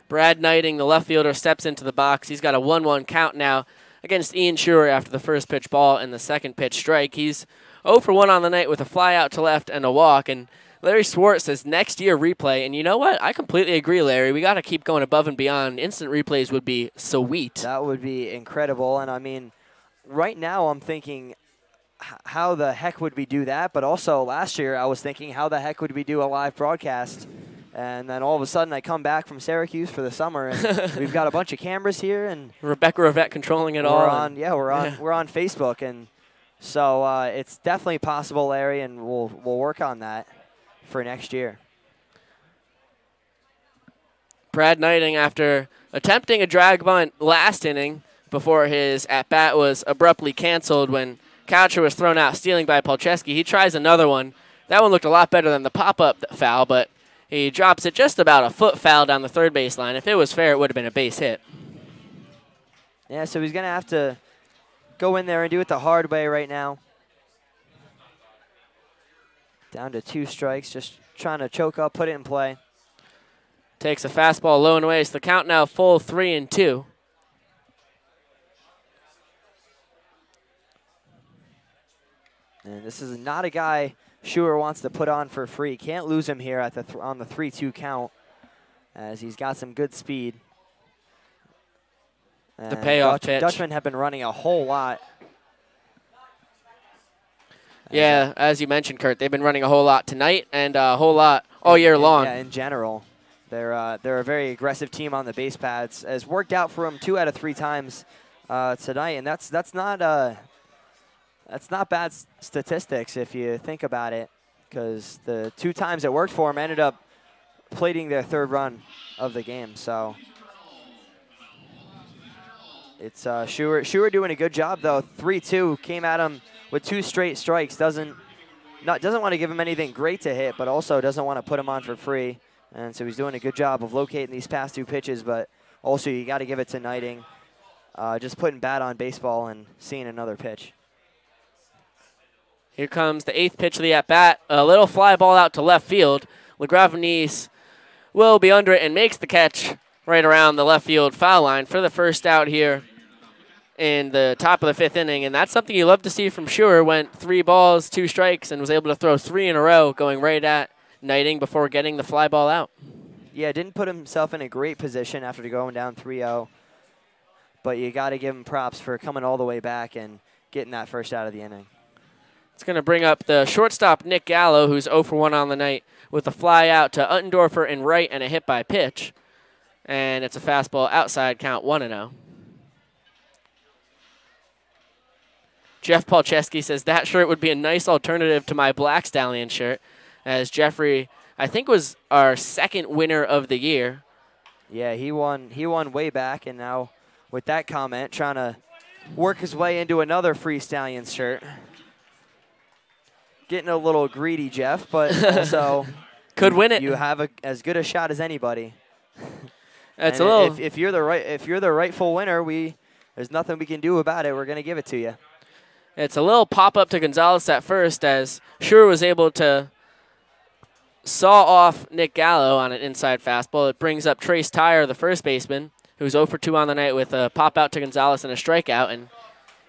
Brad Knighting, the left fielder, steps into the box. He's got a 1-1 count now against Ian Schur after the first pitch ball and the second pitch strike. He's 0 for 1 on the night with a fly out to left and a walk. And Larry Swartz says next year replay. And you know what? I completely agree, Larry. We got to keep going above and beyond. Instant replays would be sweet. That would be incredible. And I mean, right now I'm thinking, how the heck would we do that? But also last year I was thinking, how the heck would we do a live broadcast? And then all of a sudden I come back from Syracuse for the summer, and we've got a bunch of cameras here, and Rebecca Rivette controlling it all. We're on Facebook, and so it's definitely possible, Larry, and we'll work on that for next year. Brad Knighting, after attempting a drag bunt last inning before his at-bat was abruptly canceled when Coucher was thrown out stealing by Polcheski, he tries another one. That one looked a lot better than the pop-up foul, but he drops it just about a foot foul down the third base line. If it was fair, it would have been a base hit. Yeah, so he's going to have to go in there and do it the hard way right now. Down to 2 strikes, just trying to choke up, put it in play. Takes a fastball low and away, so the count now full 3-2. And this is not a guy Schuer wants to put on for free. Can't lose him here at on the 3-2 count, as he's got some good speed. The payoff pitch. Dutchmen have been running a whole lot. Yeah, as you mentioned, Kurt, they've been running a whole lot tonight and a whole lot all year long. Yeah, in general. They're a very aggressive team on the base pads. Has worked out for them 2 out of 3 times tonight, and that's not bad statistics if you think about it, because the 2 times it worked for them ended up plating their 3rd run of the game. So it's Schuer doing a good job though. 3-2 came at him with 2 straight strikes. Doesn't want to give him anything great to hit, but also doesn't want to put him on for free. And so he's doing a good job of locating these past 2 pitches, but also you got to give it to Knighting, just putting bat on baseball and seeing another pitch. Here comes the 8th pitch of the at-bat. A little fly ball out to left field. LaGravenese will be under it and makes the catch right around the left field foul line for the first out here in the top of the 5th inning. And that's something you love to see from Schuer. Went 3 balls, 2 strikes, and was able to throw 3 in a row, going right at Knighting before getting the fly ball out. Yeah, didn't put himself in a great position after going down 3-0. But you got to give him props for coming all the way back and getting that first out of the inning. It's going to bring up the shortstop, Nick Gallo, who's 0 for 1 on the night, with a fly out to Uttendorfer in right and a hit by pitch. And it's a fastball outside, count 1-0. Jeff Polcheski says that shirt would be a nice alternative to my Black Stallion shirt, as Jeffrey, I think, was our 2nd winner of the year. Yeah, he won way back, and now with that comment, trying to work his way into another Free Stallions shirt. Getting a little greedy, Jeff, but also could win it. You have as good a shot as anybody. That's a little. If you're the rightful winner, there's nothing we can do about it. We're gonna give it to you. It's a little pop up to Gonzalez at first, as Schuer was able to saw off Nick Gallo on an inside fastball. It brings up Trace Tyre, the first baseman, who's 0 for 2 on the night with a pop out to Gonzalez and a strikeout, and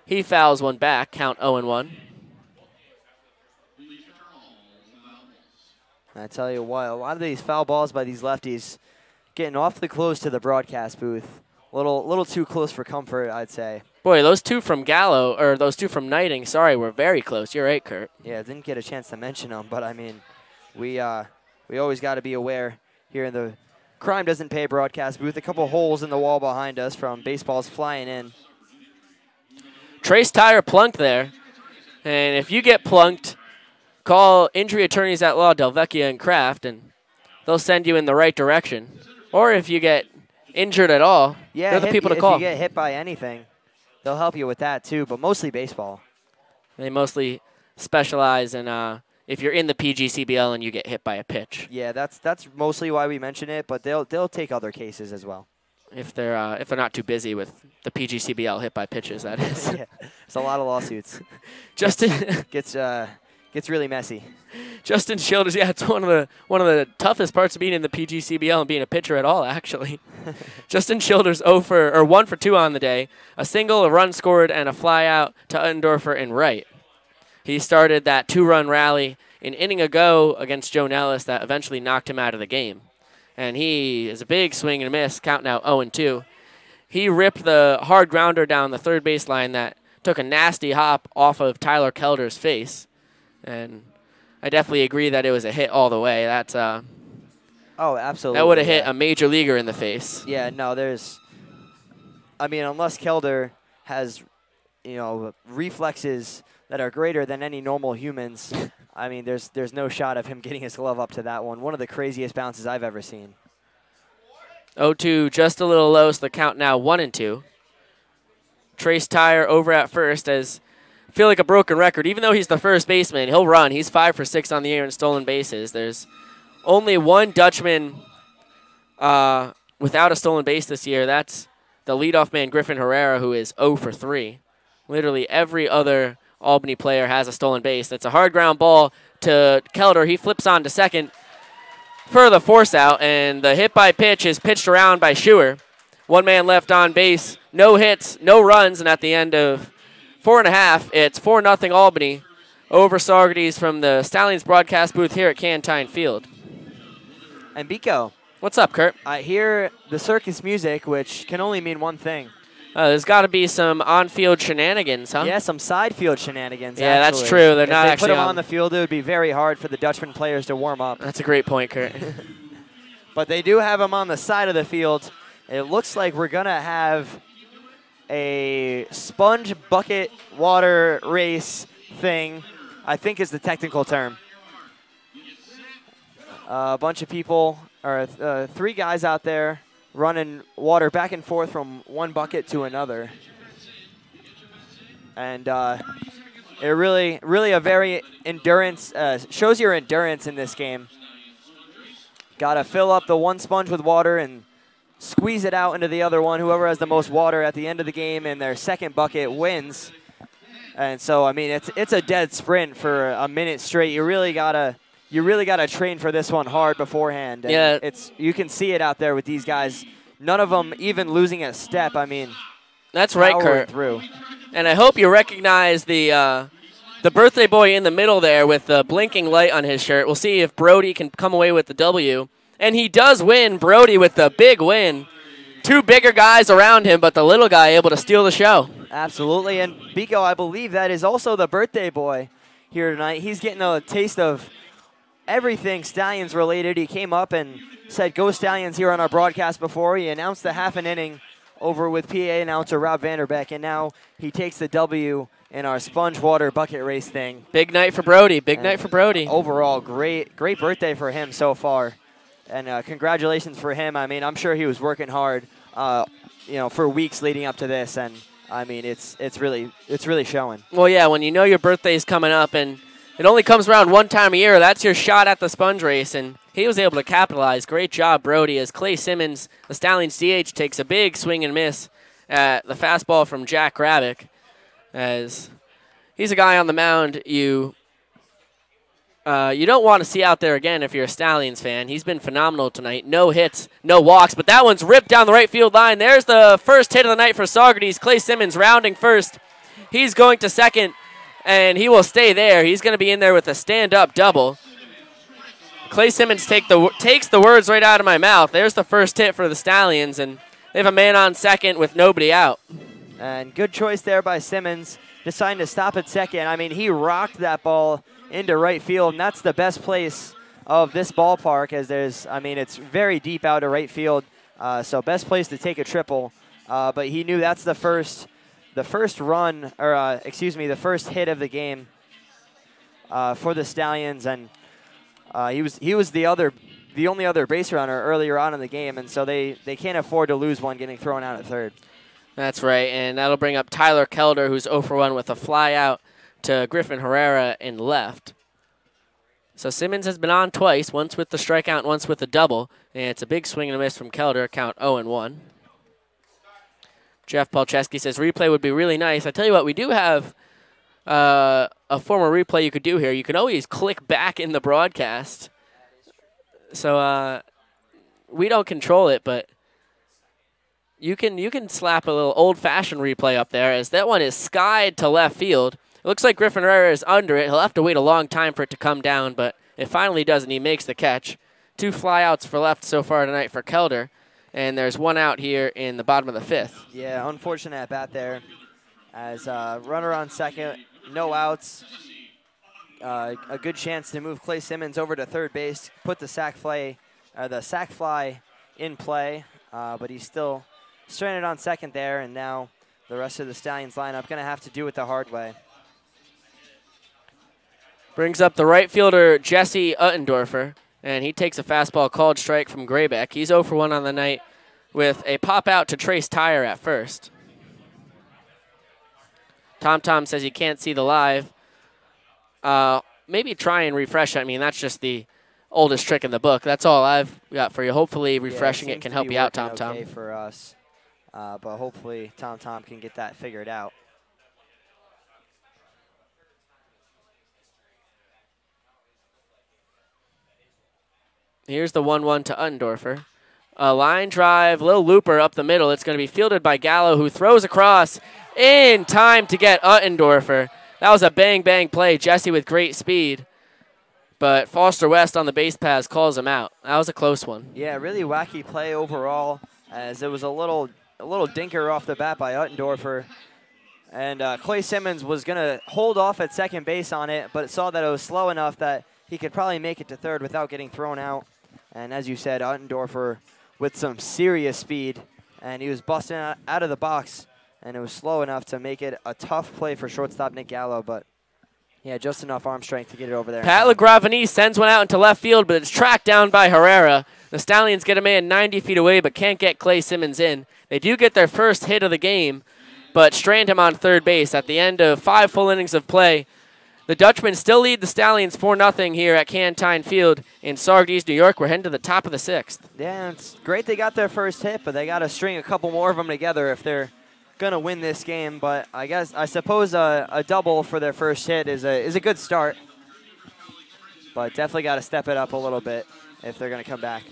he fouls one back, count 0-1. I tell you what, a lot of these foul balls by these lefties getting awfully close to the broadcast booth. Little too close for comfort, I'd say. Boy, those 2 from Gallo, or those 2 from Knighting, sorry, were very close. You're right, Kurt. Yeah, didn't get a chance to mention them, but I mean, we always got to be aware here in the Crime Doesn't Pay broadcast booth. A couple holes in the wall behind us from baseballs flying in. Trace Tyre plunked there, and if you get plunked, call injury attorneys at law, Delvecchia and Kraft, and they'll send you in the right direction. Or if you get injured at all, they're the people to call. If you get hit by anything, they'll help you with that too, but mostly baseball. They mostly specialize in if you're in the PGCBL and you get hit by a pitch. Yeah, that's mostly why we mention it, but they'll take other cases as well. If they're not too busy with the PGCBL hit by pitches, that is. Yeah, it's a lot of lawsuits. Justin gets really messy. Justin Childers, yeah, it's one of the toughest parts of being in the PGCBL and being a pitcher at all, actually. Justin Childers 1 for 2 on the day, a single, a run scored, and a fly out to Uttendorfer in right. He started that 2-run rally an inning ago against Joe Nellis that eventually knocked him out of the game. And he is a big swing and a miss, count now 0-2. He ripped the hard grounder down the third baseline that took a nasty hop off of Tyler Kelder's face. And I definitely agree that it was a hit all the way. That's oh, absolutely. That would have hit a major leaguer in the face. Yeah, no, I mean, unless Kelder has, reflexes that are greater than any normal humans, I mean, there's no shot of him getting his glove up to that one. One of the craziest bounces I've ever seen. 0-2 just a little low, so the count now 1-2. Trace Tyre over at first as I feel like a broken record. Even though he's the first baseman, he'll run. He's 5 for 6 on the year in stolen bases. There's only one Dutchman without a stolen base this year. That's the leadoff man, Griffin Herrera, who is 0 for 3. Literally every other Albany player has a stolen base. That's a hard ground ball to Kelder. He flips on to second for the force out, and the hit by pitch is pitched around by Schuer. One man left on base, no hits, no runs, and at the end of 4.5, it's 4-0 Albany over Saugerties from the Stallions broadcast booth here at Cantine Field. And Biko. What's up, Kurt? I hear the circus music, which can only mean one thing. There's got to be some on-field shenanigans, huh? Yeah, some side field shenanigans. Yeah, actually. that's true. They're if not they actually put them on the field, it would be very hard for the Dutchman players to warm up. That's a great point, Kurt. But they do have them on the side of the field. It looks like we're going to have a sponge bucket water race thing, I think is the technical term. A bunch of people, or 3 guys out there running water back and forth from one bucket to another. And it really a very endurance, shows your endurance in this game. Got to fill up the one sponge with water and squeeze it out into the other one. Whoever has the most water at the end of the game in their second bucket wins. And so, I mean, it's a dead sprint for a minute straight. You really gotta train for this one hard beforehand. And yeah, you can see it out there with these guys. None of them even losing a step. I mean, that's right, Kurt. Through. And I hope you recognize the birthday boy in the middle there with the blinking light on his shirt. We'll see if Brody can come away with the W. And he does win. Brody with the big win. 2 bigger guys around him, but the little guy able to steal the show. Absolutely. And Biko, I believe that is also the birthday boy here tonight. He's getting a taste of everything Stallions related. He came up and said, "Go Stallions" here on our broadcast before. He announced the half an inning over with PA announcer Rob Vanderbeck, and now he takes the W in our sponge water bucket race thing. Big night for Brody. Big night for Brody. Overall, great birthday for him so far. And congratulations for him. I mean, I'm sure he was working hard, for weeks leading up to this, and I mean, it's really showing. Well, yeah, when you know your birthday is coming up and it only comes around one time a year, that's your shot at the sponge race, and he was able to capitalize. Great job, Brody, as Clay Simmons, the Stallions DH, takes a big swing and miss at the fastball from Jack Rabick, as he's a guy on the mound you don't want to see out there again if you're a Stallions fan. He's been phenomenal tonight. No hits, no walks, but that one's ripped down the right field line. There's the first hit of the night for Saugerties. Clay Simmons rounding first. He's going to second, and he will stay there. He's going to be in there with a stand-up double. Clay Simmons takes the words right out of my mouth. There's the first hit for the Stallions, and they have a man on second with nobody out. And good choice there by Simmons, deciding to stop at second. I mean, he rocked that ball into right field, and that's the best place of this ballpark, as it's very deep out to right field, so best place to take a triple. But he knew that's the first run, or the first hit of the game for the Stallions, and he was the only other base runner earlier on in the game, and so they can't afford to lose one getting thrown out at third. That's right, and that'll bring up Tyler Kelder, who's 0 for 1 with a fly out to Griffin Herrera in left. So Simmons has been on twice, once with the strikeout and once with the double, and it's a big swing and a miss from Kelder, count 0-1. Jeff Palczewski says replay would be really nice. I tell you what, we do have a former replay you could do here. You can always click back in the broadcast. So we don't control it, but you can slap a little old-fashioned replay up there, as that one is skied to left field. It looks like Griffin Herrera is under it. He'll have to wait a long time for it to come down, but it finally does, and he makes the catch. 2 flyouts for left so far tonight for Kelder, and there's 1 out here in the bottom of the 5th. Yeah, unfortunate at bat there, as runner on second, no outs. A good chance to move Clay Simmons over to third base, put the sac fly in play, but he's still stranded on second there, and now the rest of the Stallions lineup going to have to do it the hard way. Brings up the right fielder, Jesse Uttendorfer, and he takes a fastball called strike from Graybeck. He's 0 for 1 on the night with a pop out to Trace Tire at first. Tom says you can't see the live. Maybe try and refresh. I mean, that's just the oldest trick in the book. That's all I've got for you. Hopefully refreshing it can help you out, Tom. Okay for us, but hopefully Tom can get that figured out. Here's the 1-1 to Uttendorfer. A line drive, little looper up the middle. It's going to be fielded by Gallo, who throws across in time to get Uttendorfer. That was a bang-bang play. Jesse with great speed. But Foster West on the base pass calls him out. That was a close one. Yeah, really wacky play overall, as it was a little dinker off the bat by Uttendorfer. And Clay Simmons was going to hold off at second base on it, but saw that it was slow enough that he could probably make it to third without getting thrown out. And as you said, Uttendorfer with some serious speed, and he was busting out of the box, and it was slow enough to make it a tough play for shortstop Nick Gallo, but yeah, just enough arm strength to get it over there. Pat LaGravani sends one out into left field, but it's tracked down by Herrera. The Stallions get a man 90 feet away, but can't get Clay Simmons in. They do get their first hit of the game, but strand him on third base. At the end of 5 full innings of play, the Dutchmen still lead the Stallions 4-0 here at Cantine Field in Saugerties, New York. We're heading to the top of the 6th. Yeah, it's great they got their first hit, but they got to string a couple more of them together if they're going to win this game. But I suppose a double for their first hit is a good start. But definitely got to step it up a little bit if they're going to come back.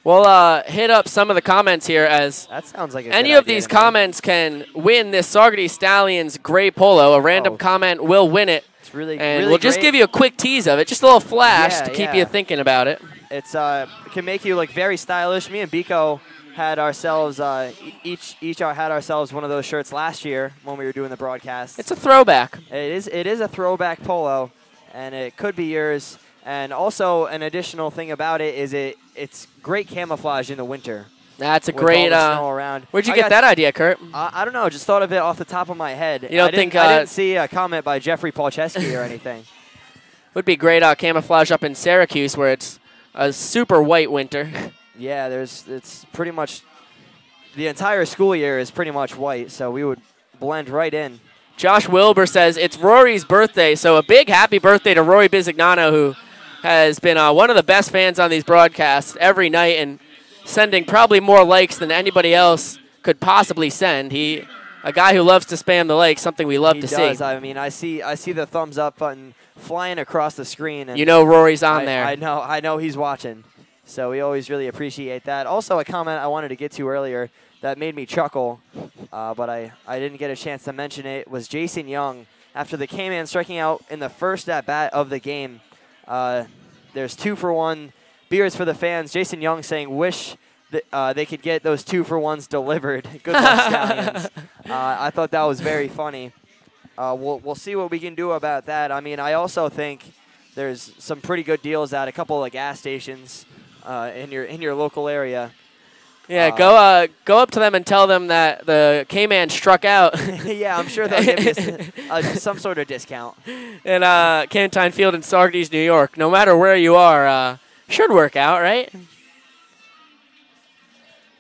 We'll hit up some of the comments here, as that sounds like any of these comments can win this Saugerties Stallions gray polo. A random comment will win it. It's really, and really we'll just give you a quick tease of it, just a little flash to keep you thinking about it. It's it can make you look very stylish. Me and Biko had ourselves each had ourselves one of those shirts last year when we were doing the broadcast. It's a throwback. It is a throwback polo, and it could be yours. And also an additional thing about it is it's great camouflage in the winter. That's a great. Snow around. Where'd you get that idea, Kurt? I don't know. Just thought of it off the top of my head. You don't think I didn't see a comment by Jeffrey Palczewski or anything. Would be great camouflage up in Syracuse, where it's a super white winter. Yeah, it's pretty much the entire school year is pretty much white, so we would blend right in. Josh Wilbur says it's Rory's birthday, so a big happy birthday to Rory Bizignano, who has been one of the best fans on these broadcasts every night and sending probably more likes than anybody else could possibly send. A guy who loves to spam the likes, something we love to see. He does. I mean, I see the thumbs up button flying across the screen. And you know Rory's on there. I know he's watching. So we always really appreciate that. Also, a comment I wanted to get to earlier that made me chuckle, but I didn't get a chance to mention it, was Jason Young. After the K-Man striking out in the first at-bat of the game, there's 2-for-1 beers for the fans. Jason Young saying, wish that, they could get those 2-for-1s delivered. Good luck, Stallions. I thought that was very funny. We'll see what we can do about that. I mean, I also think there's some pretty good deals at a couple of gas stations in your local area. Yeah, go up to them and tell them that the K-Man struck out. Yeah, I'm sure they'll give you some sort of discount. In Cantine Field in Saugerties, New York. No matter where you are, should work out, right?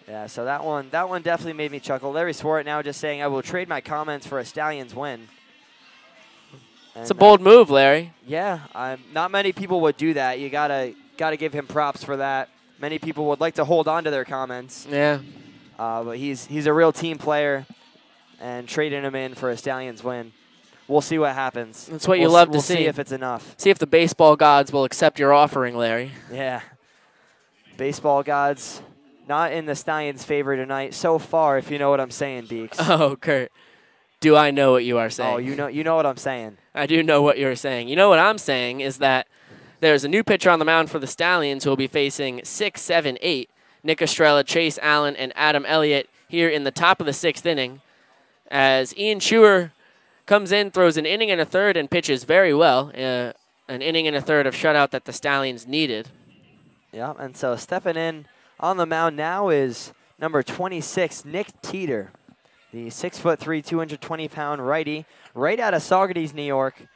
Yeah, so that one definitely made me chuckle. Larry Swart now just saying, I will trade my comments for a Stallions win. It's a bold move, Larry. Yeah, not many people would do that. You gotta give him props for that. Many people would like to hold on to their comments. Yeah. But he's a real team player, and trading him in for a Stallions win. We'll see what happens. That's what you love to we'll see. See if it's enough. See if the baseball gods will accept your offering, Larry. Yeah. Baseball gods not in the Stallions' favor tonight so far, if you know what I'm saying, Beeks. Oh, Kurt. Do I know what you are saying? Oh, you know what I'm saying. I do know what you're saying. You know what I'm saying is that there's a new pitcher on the mound for the Stallions who will be facing 6, 7, 8. Nick Estrella, Chase Allen, and Adam Elliott here in the top of the 6th inning. As Ian Schuer comes in, throws an inning and a third, and pitches very well. An inning and a third of shutout that the Stallions needed. Yeah, and so stepping in on the mound now is number 26, Nick Teeter, the 6'3", 220-pound righty, right out of Saugerties, New York.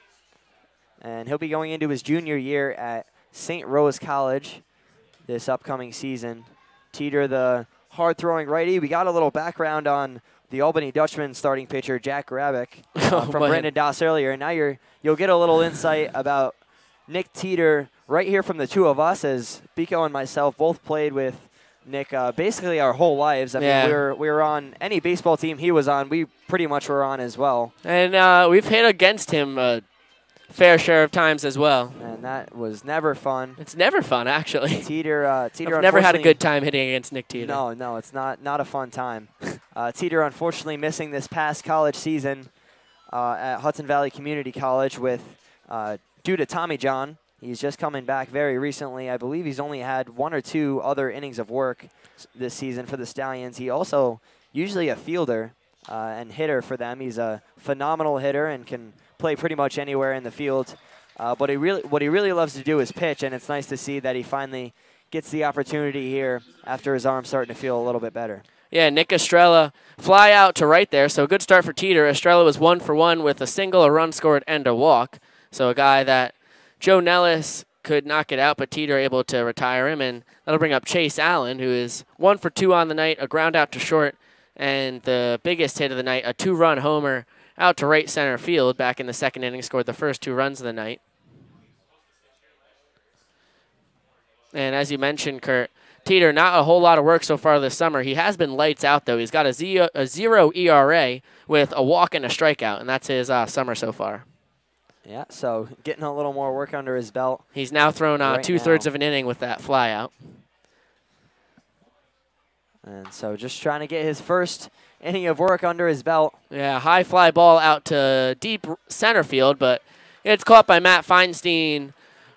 And he'll be going into his junior year at St. Rose College this upcoming season. Teeter, the hard-throwing righty. We got a little background on the Albany Dutchmen starting pitcher, Jack Grabick, from Brandon Doss earlier. And now you'll get a little insight about Nick Teeter right here from the two of us, as Biko and myself both played with Nick basically our whole lives. I mean, we were on any baseball team he was on. We pretty much were on as well. And we've hit against him a fair share of times as well. And that was never fun. It's never fun, actually. Teeter I've never had a good time hitting against Nick Teeter. No, it's not a fun time. Teeter unfortunately missing this past college season at Hudson Valley Community College with due to Tommy John. He's just coming back very recently. I believe he's only had 1 or 2 other innings of work this season for the Stallions. He also usually a fielder and hitter for them. He's a phenomenal hitter and can play pretty much anywhere in the field. But what he really loves to do is pitch, and it's nice to see that he finally gets the opportunity here after his arm's starting to feel a little bit better. Yeah, Nick Estrella fly out to right there, so good start for Teeter. Estrella was 1 for 1 with a single, a run scored, and a walk. So a guy that Joe Nellis could not get out, but Teeter able to retire him, and that'll bring up Chase Allen, who is 1 for 2 on the night, a ground out to short, and the biggest hit of the night, a 2-run homer out to right center field back in the second inning, scored the first 2 runs of the night. And as you mentioned, Kurt, Teeter, not a whole lot of work so far this summer. He has been lights out, though. He's got a 0 ERA with a walk and a strikeout, and that's his summer so far. Yeah, so getting a little more work under his belt. He's now thrown 2/3 of an inning with that fly out. And so just trying to get his first inning of work under his belt. Yeah, high fly ball out to deep center field, but it's caught by Matt Feinstein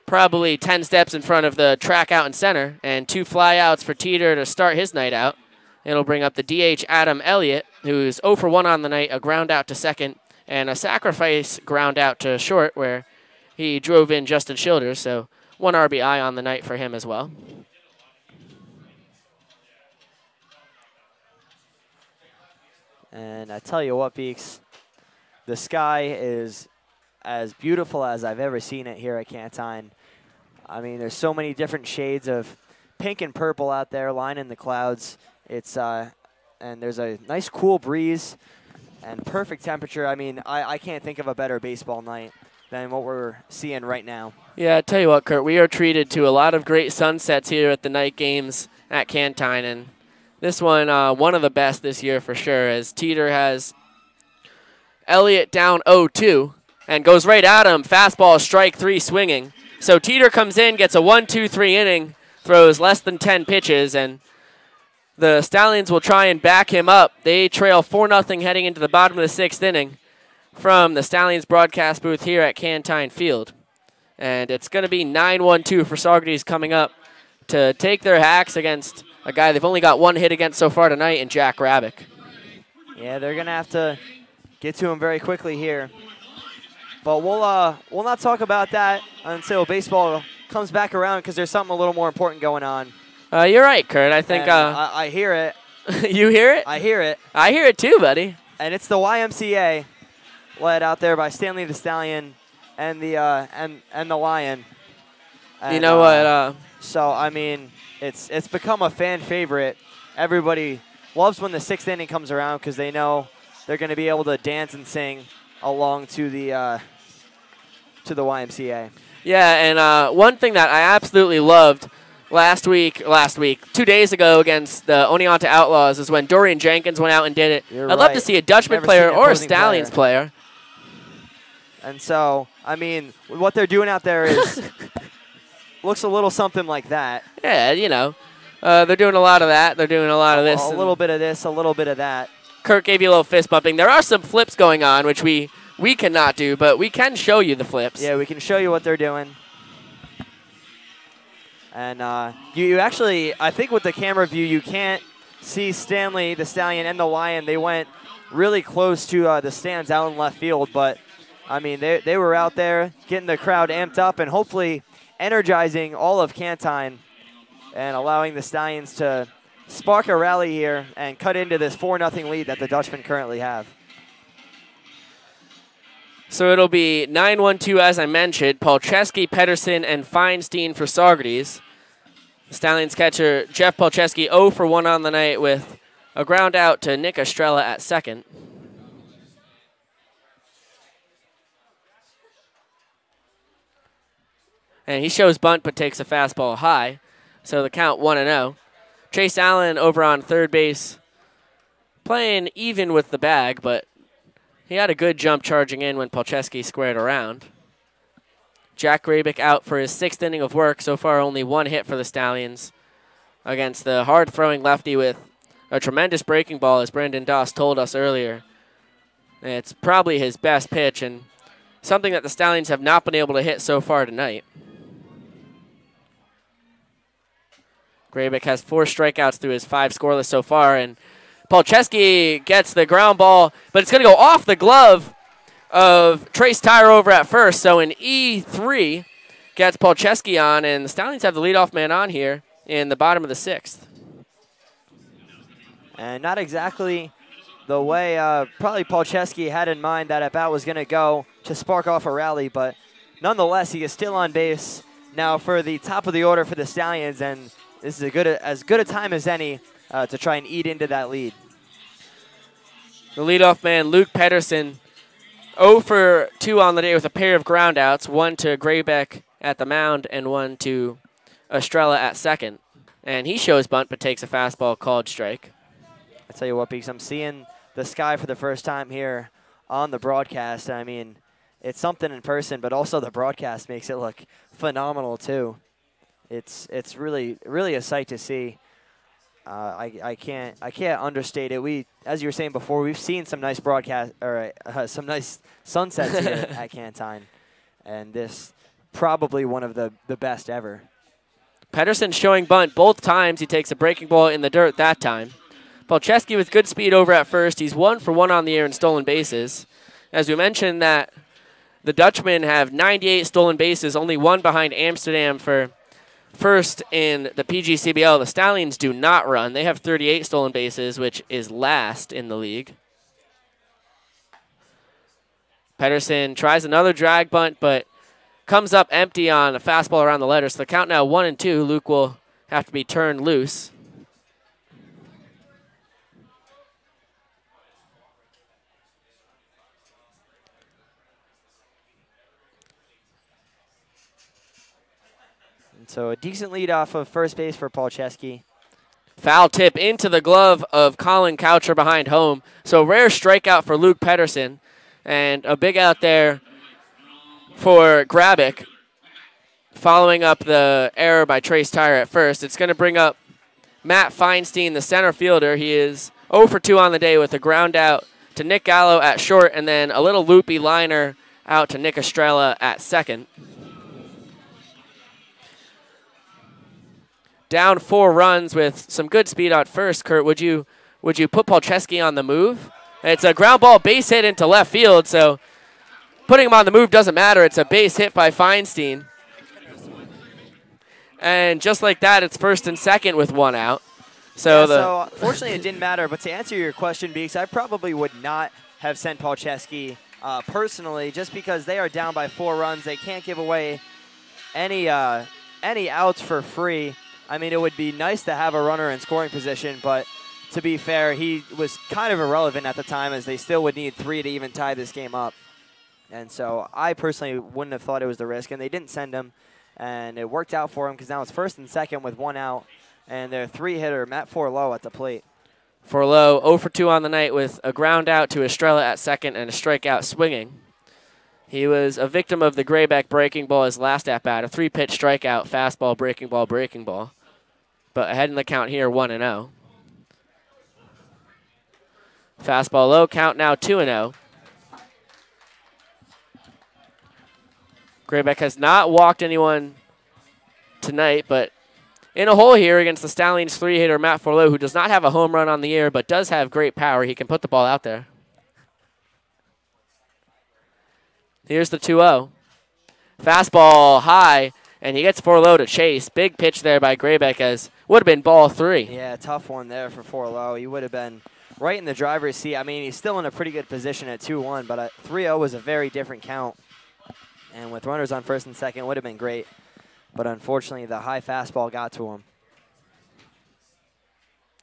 probably 10 steps in front of the track out in center, and 2 fly outs for Teeter to start his night out. It'll bring up the DH Adam Elliott, who's 0 for 1 on the night, a ground out to second, and a sacrifice ground out to short where he drove in Justin Childers, so 1 RBI on the night for him as well. And I tell you what, Beeks, the sky is as beautiful as I've ever seen it here at Cantine. I mean, there's so many different shades of pink and purple out there lining the clouds. It's and there's a nice cool breeze and perfect temperature. I mean, I can't think of a better baseball night than what we're seeing right now. Yeah, I tell you what, Kurt, we are treated to a lot of great sunsets here at the night games at Cantine, and this one of the best this year for sure, as Teeter has Elliott down 0-2 and goes right at him, fastball, strike 3 swinging. So Teeter comes in, gets a 1-2-3 inning, throws less than 10 pitches, and the Stallions will try and back him up. They trail 4-0 heading into the bottom of the 6th inning from the Stallions broadcast booth here at Cantine Field. And it's going to be 9-1-2 for Saugerties coming up to take their hacks against a guy they've only got 1 hit against so far tonight in Jack Grabick. Yeah, they're going to have to get to him very quickly here. But we'll not talk about that until baseball comes back around, because there's something a little more important going on. You're right, Kurt. I think I hear it. You hear it? I hear it. I hear it too, buddy. And it's the YMCA, led out there by Stanley the Stallion and the Lion. And, you know what? So I mean, it's become a fan favorite. Everybody loves when the 6th inning comes around, because they know they're going to be able to dance and sing along to the YMCA. Yeah, and one thing that I absolutely loved last week, 2 days ago against the Oneonta Outlaws is when Dorian Jenkins went out and did it. I'd love to see a Dutchman player or a Stallions player. And so, I mean, what they're doing out there is looks a little something like that. Yeah, you know, they're doing a lot of that. They're doing a lot of this. A little bit of this, a little bit of that. Kurt gave you a little fist bumping. There are some flips going on, which we cannot do, but we can show you the flips. Yeah, we can show you what they're doing. And you actually, I think with the camera view, you can't see Stanley, the Stallion, and the Lion. They went really close to the stands out in left field. But, I mean, they were out there getting the crowd amped up and hopefully energizing all of Cantine and allowing the Stallions to spark a rally here and cut into this 4-0 lead that the Dutchmen currently have. So it'll be 9-1-2, as I mentioned. Palczewski, Pedersen, and Feinstein for Saugerties. Stallions catcher Jeff Polcheski 0 for 1 on the night with a ground out to Nick Estrella at second. And he shows bunt but takes a fastball high. So the count 1-0. Chase Allen over on third base, playing even with the bag, but he had a good jump charging in when Polcheski squared around. Jack Grabick out for his 6th inning of work. So far only 1 hit for the Stallions against the hard-throwing lefty with a tremendous breaking ball, as Brandon Doss told us earlier. It's probably his best pitch and something that the Stallions have not been able to hit so far tonight. Grabick has 4 strikeouts through his 5 scoreless so far, and Polcheski gets the ground ball, but it's going to go off the glove of Trace Tyre over at first. So an E3 gets Polcheski on, and the Stallions have the leadoff man on here in the bottom of the 6th. And not exactly the way probably Polcheski had in mind that at-bat was going to go to spark off a rally, but nonetheless, he is still on base now for the top of the order for the Stallions, and this is as good a time as any to try and eat into that lead. The leadoff man, Luke Pedersen, 0 for 2 on the day with a pair of groundouts, 1 to Grabeck at the mound and 1 to Estrella at second. And he shows bunt but takes a fastball called strike. I tell you what, Beeks, I'm seeing the sky for the first time here on the broadcast. I mean, it's something in person, but also the broadcast makes it look phenomenal too. It's really a sight to see. I can't understate it. As you were saying before, we've seen some nice broadcast or some nice sunsets here at Cantine, and this probably one of the best ever. Pedersen showing bunt both times. He takes a breaking ball in the dirt that time. Polcheski with good speed over at first. He's 1 for 1 on the year in stolen bases. As we mentioned, that the Dutchmen have 98 stolen bases, only 1 behind Amsterdam for first in the PGCBL. The Stallions do not run. They have 38 stolen bases, which is last in the league. Pedersen tries another drag bunt, but comes up empty on a fastball around the letter. So the count now 1-2. Luke will have to be turned loose. So a decent lead off of first base for Polcheski. Foul tip into the glove of Colin Coucher behind home. So rare strikeout for Luke Pedersen. And a big out there for Grabick. Following up the error by Trace Tyre at first. It's going to bring up Matt Feinstein, the center fielder. He is 0 for 2 on the day with a ground out to Nick Gallo at short, and then a little loopy liner out to Nick Estrella at second. Down 4 runs with some good speed at first. Kurt, would you put Polcheski on the move? It's a ground ball base hit into left field, so putting him on the move doesn't matter. It's a base hit by Feinstein. And just like that, it's first and second with 1 out. So fortunately it didn't matter, but to answer your question, Beeks, I probably would not have sent Polcheski personally, just because they are down by 4 runs. They can't give away any outs for free. I mean, it would be nice to have a runner in scoring position, but to be fair, he was kind of irrelevant at the time, as they still would need 3 to even tie this game up. And so I personally wouldn't have thought it was the risk, and they didn't send him, and it worked out for him because now it's first and second with 1 out, and their 3-hitter, Matt Forlow, at the plate. Forlow 0 for 2 on the night with a ground out to Estrella at second and a strikeout swinging. He was a victim of the Grabeck breaking ball his last at-bat, a 3-pitch strikeout, fastball, breaking ball, breaking ball. But ahead in the count here, 1-0. Fastball low, count now 2-0. Grabeck has not walked anyone tonight, but in a hole here against the Stallions 3-hitter Matt Forlow, who does not have a home run on the year, but does have great power. He can put the ball out there. Here's the 2-0. Fastball high, and he gets Forlow to chase. Big pitch there by Grabeck, as would have been ball 3. Yeah, tough one there for Forlow. He would have been right in the driver's seat. I mean, he's still in a pretty good position at 2-1, but at 3-0 was a very different count. And with runners on first and second, it would have been great. But unfortunately, the high fastball got to him.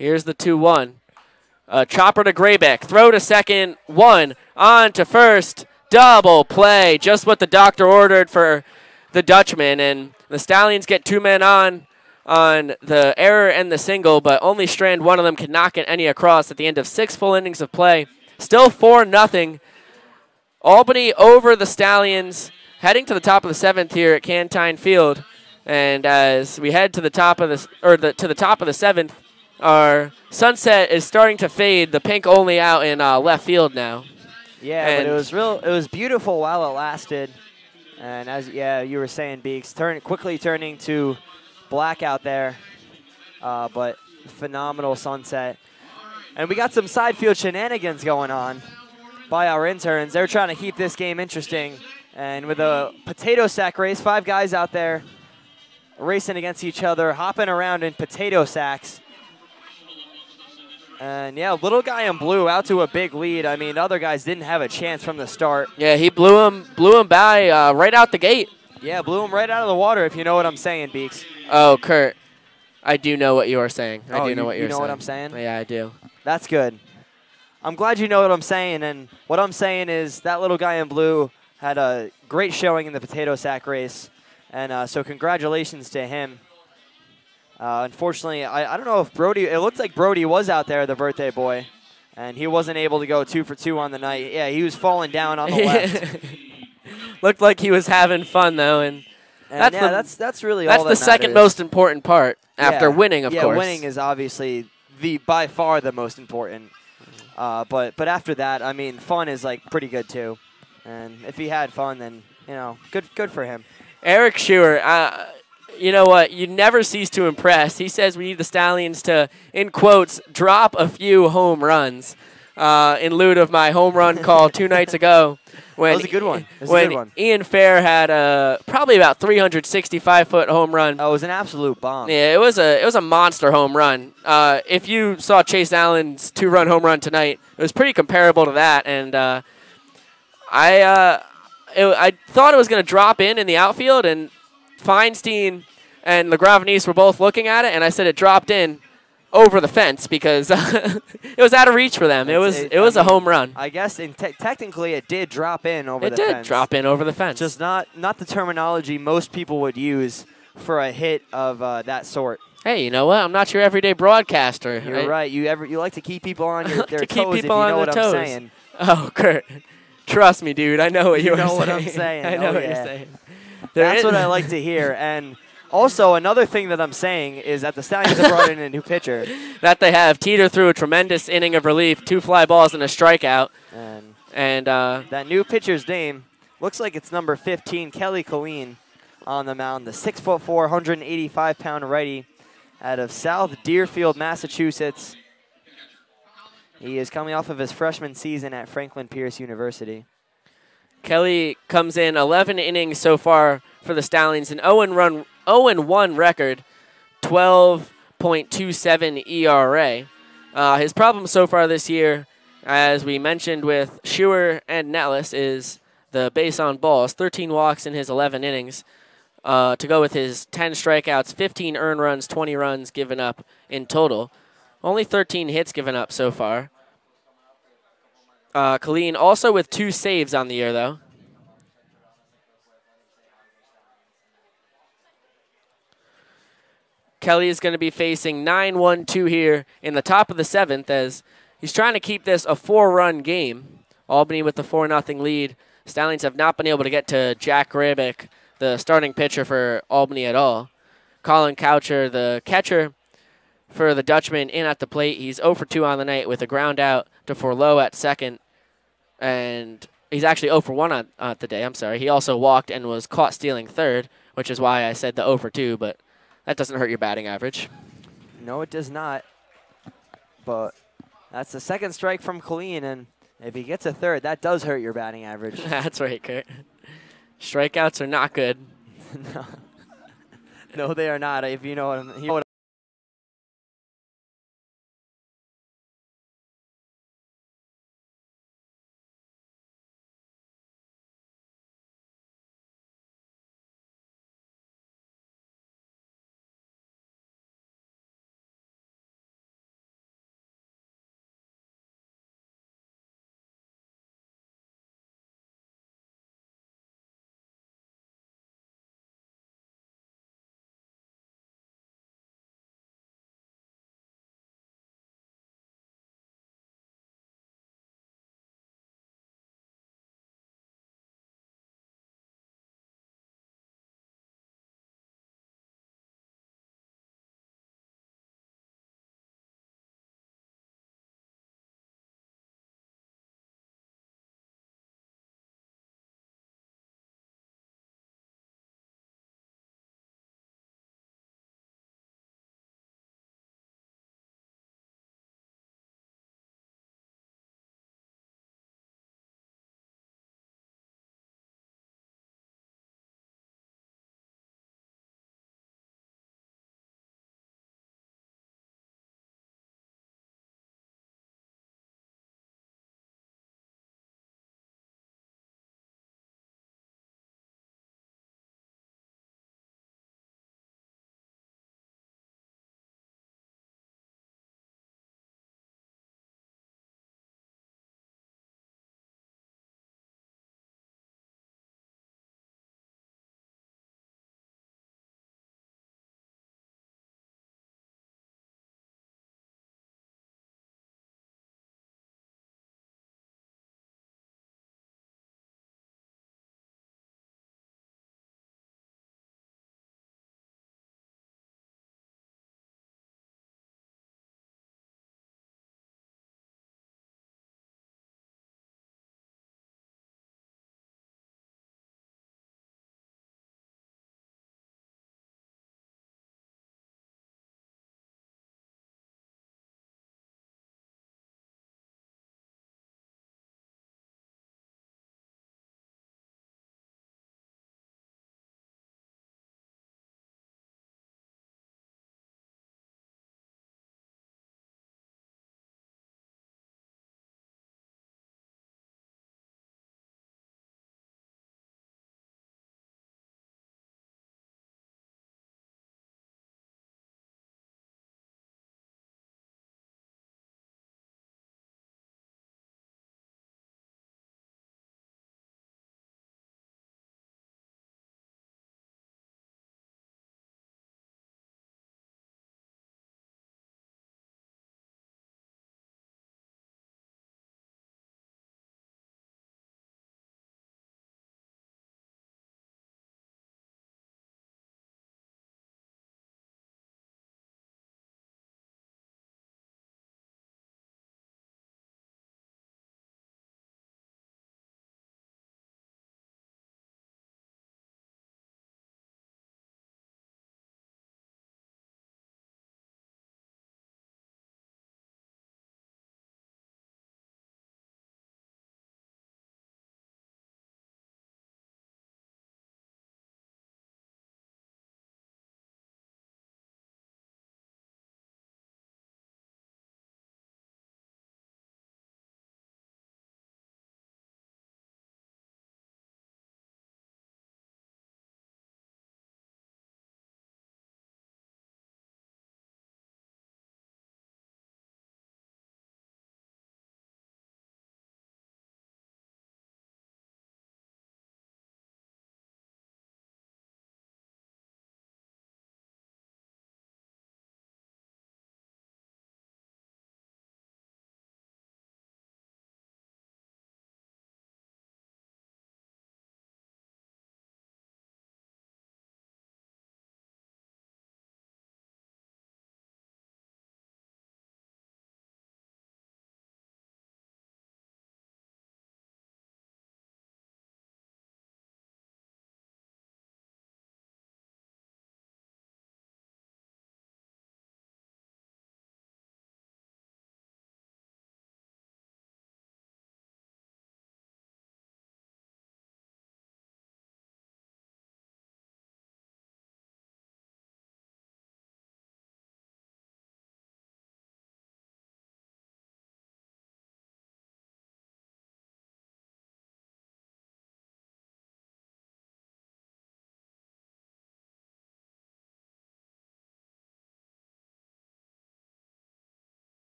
Here's the 2-1. Chopper to Graybeck. Throw to second. 1. On to first. Double play. Just what the doctor ordered for the Dutchmen. And the Stallions get 2 men on the error and the single, but only strand one of them could not get any across at the end of 6 full innings of play. Still 4-0. Albany over the Stallions, heading to the top of the 7th here at Cantine Field. And as we head to the top of the top of the 7th, our sunset is starting to fade. The pink only out in left field now. Yeah, and but it was beautiful while it lasted. And as you were saying, Beeks, quickly turning to black out there. But phenomenal sunset. And we got some side field shenanigans going on by our interns. They're trying to keep this game interesting. And with a potato sack race, 5 guys out there racing against each other, hopping around in potato sacks. And yeah, little guy in blue out to a big lead. I mean, other guys didn't have a chance from the start. Yeah, he blew him by right out the gate. Yeah, blew him right out of the water, if you know what I'm saying, Beeks. Oh, Kurt, I do know what you are saying. I do know what you're saying. You know what I'm saying? Yeah, I do. That's good. I'm glad you know what I'm saying. And what I'm saying is that little guy in blue had a great showing in the potato sack race. And so congratulations to him. Unfortunately, I don't know if Brody, it looked like Brody was out there, the birthday boy, and he wasn't able to go 2 for 2 on the night. Yeah, he was falling down on the left. Looked like he was having fun, though, and that's really all that the second most important part after winning, of course. Yeah, winning is obviously by far the most important. But after that, I mean, fun is like pretty good too. And if he had fun, then good for him. Eric Schuer, you know what? You never cease to impress. He says we need the Stallions to, in quotes, drop a few home runs in lieu of my home run call 2 nights ago. That was a good one. When Ian Fair had probably about 365-foot home run. Oh, it was an absolute bomb. Yeah, it was a monster home run. If you saw Chase Allen's 2-run home run tonight, it was pretty comparable to that. And I thought it was going to drop in the outfield, and Feinstein and LaGravenese were both looking at it, and I said it dropped in over the fence because it was out of reach for them. It was a home run. I guess technically it did drop in over the fence. It did drop in over the fence. Just not the terminology most people would use for a hit of that sort. Hey, you know what? I'm not your everyday broadcaster. You're right. You like to keep people on their toes, if you know what I'm saying. Oh, Kurt. Trust me, dude. I know what you know what I'm saying. I know what you're saying. That's what I like to hear. And also, another thing that I'm saying is that the Stallions have brought in a new pitcher. That they have. Teeter threw a tremendous inning of relief, 2 fly balls and a strikeout. And that new pitcher's name looks like it's number 15, Kelly Colleen, on the mound. The 6'4", 185-pound righty out of South Deerfield, Massachusetts. He is coming off of his freshman season at Franklin Pierce University. Kelly comes in 11 innings so far for the Stallions, an 0-1 record, 12.27 ERA. His problem so far this year, as we mentioned with Schuer and Nellis, is the base on balls. 13 walks in his 11 innings to go with his 10 strikeouts, 15 earned runs, 20 runs given up in total. Only 13 hits given up so far. Colleen also with 2 saves on the year, though. Kelly is going to be facing 9-1-2 here in the top of the 7th as he's trying to keep this a 4-run game. Albany with the 4-0 lead. Stallions have not been able to get to Jack Grabick, the starting pitcher for Albany, at all. Colin Coucher, the catcher for the Dutchmen, in at the plate. He's 0 for 2 on the night with a ground out to Forlow at second. And he's actually 0 for 1 on the day. I'm sorry. He also walked and was caught stealing third, which is why I said the 0 for 2, but that doesn't hurt your batting average. No, it does not. But that's the second strike from Colleen, and if he gets a third, that does hurt your batting average. That's right, Kurt. Strikeouts are not good. No, they are not. If you know what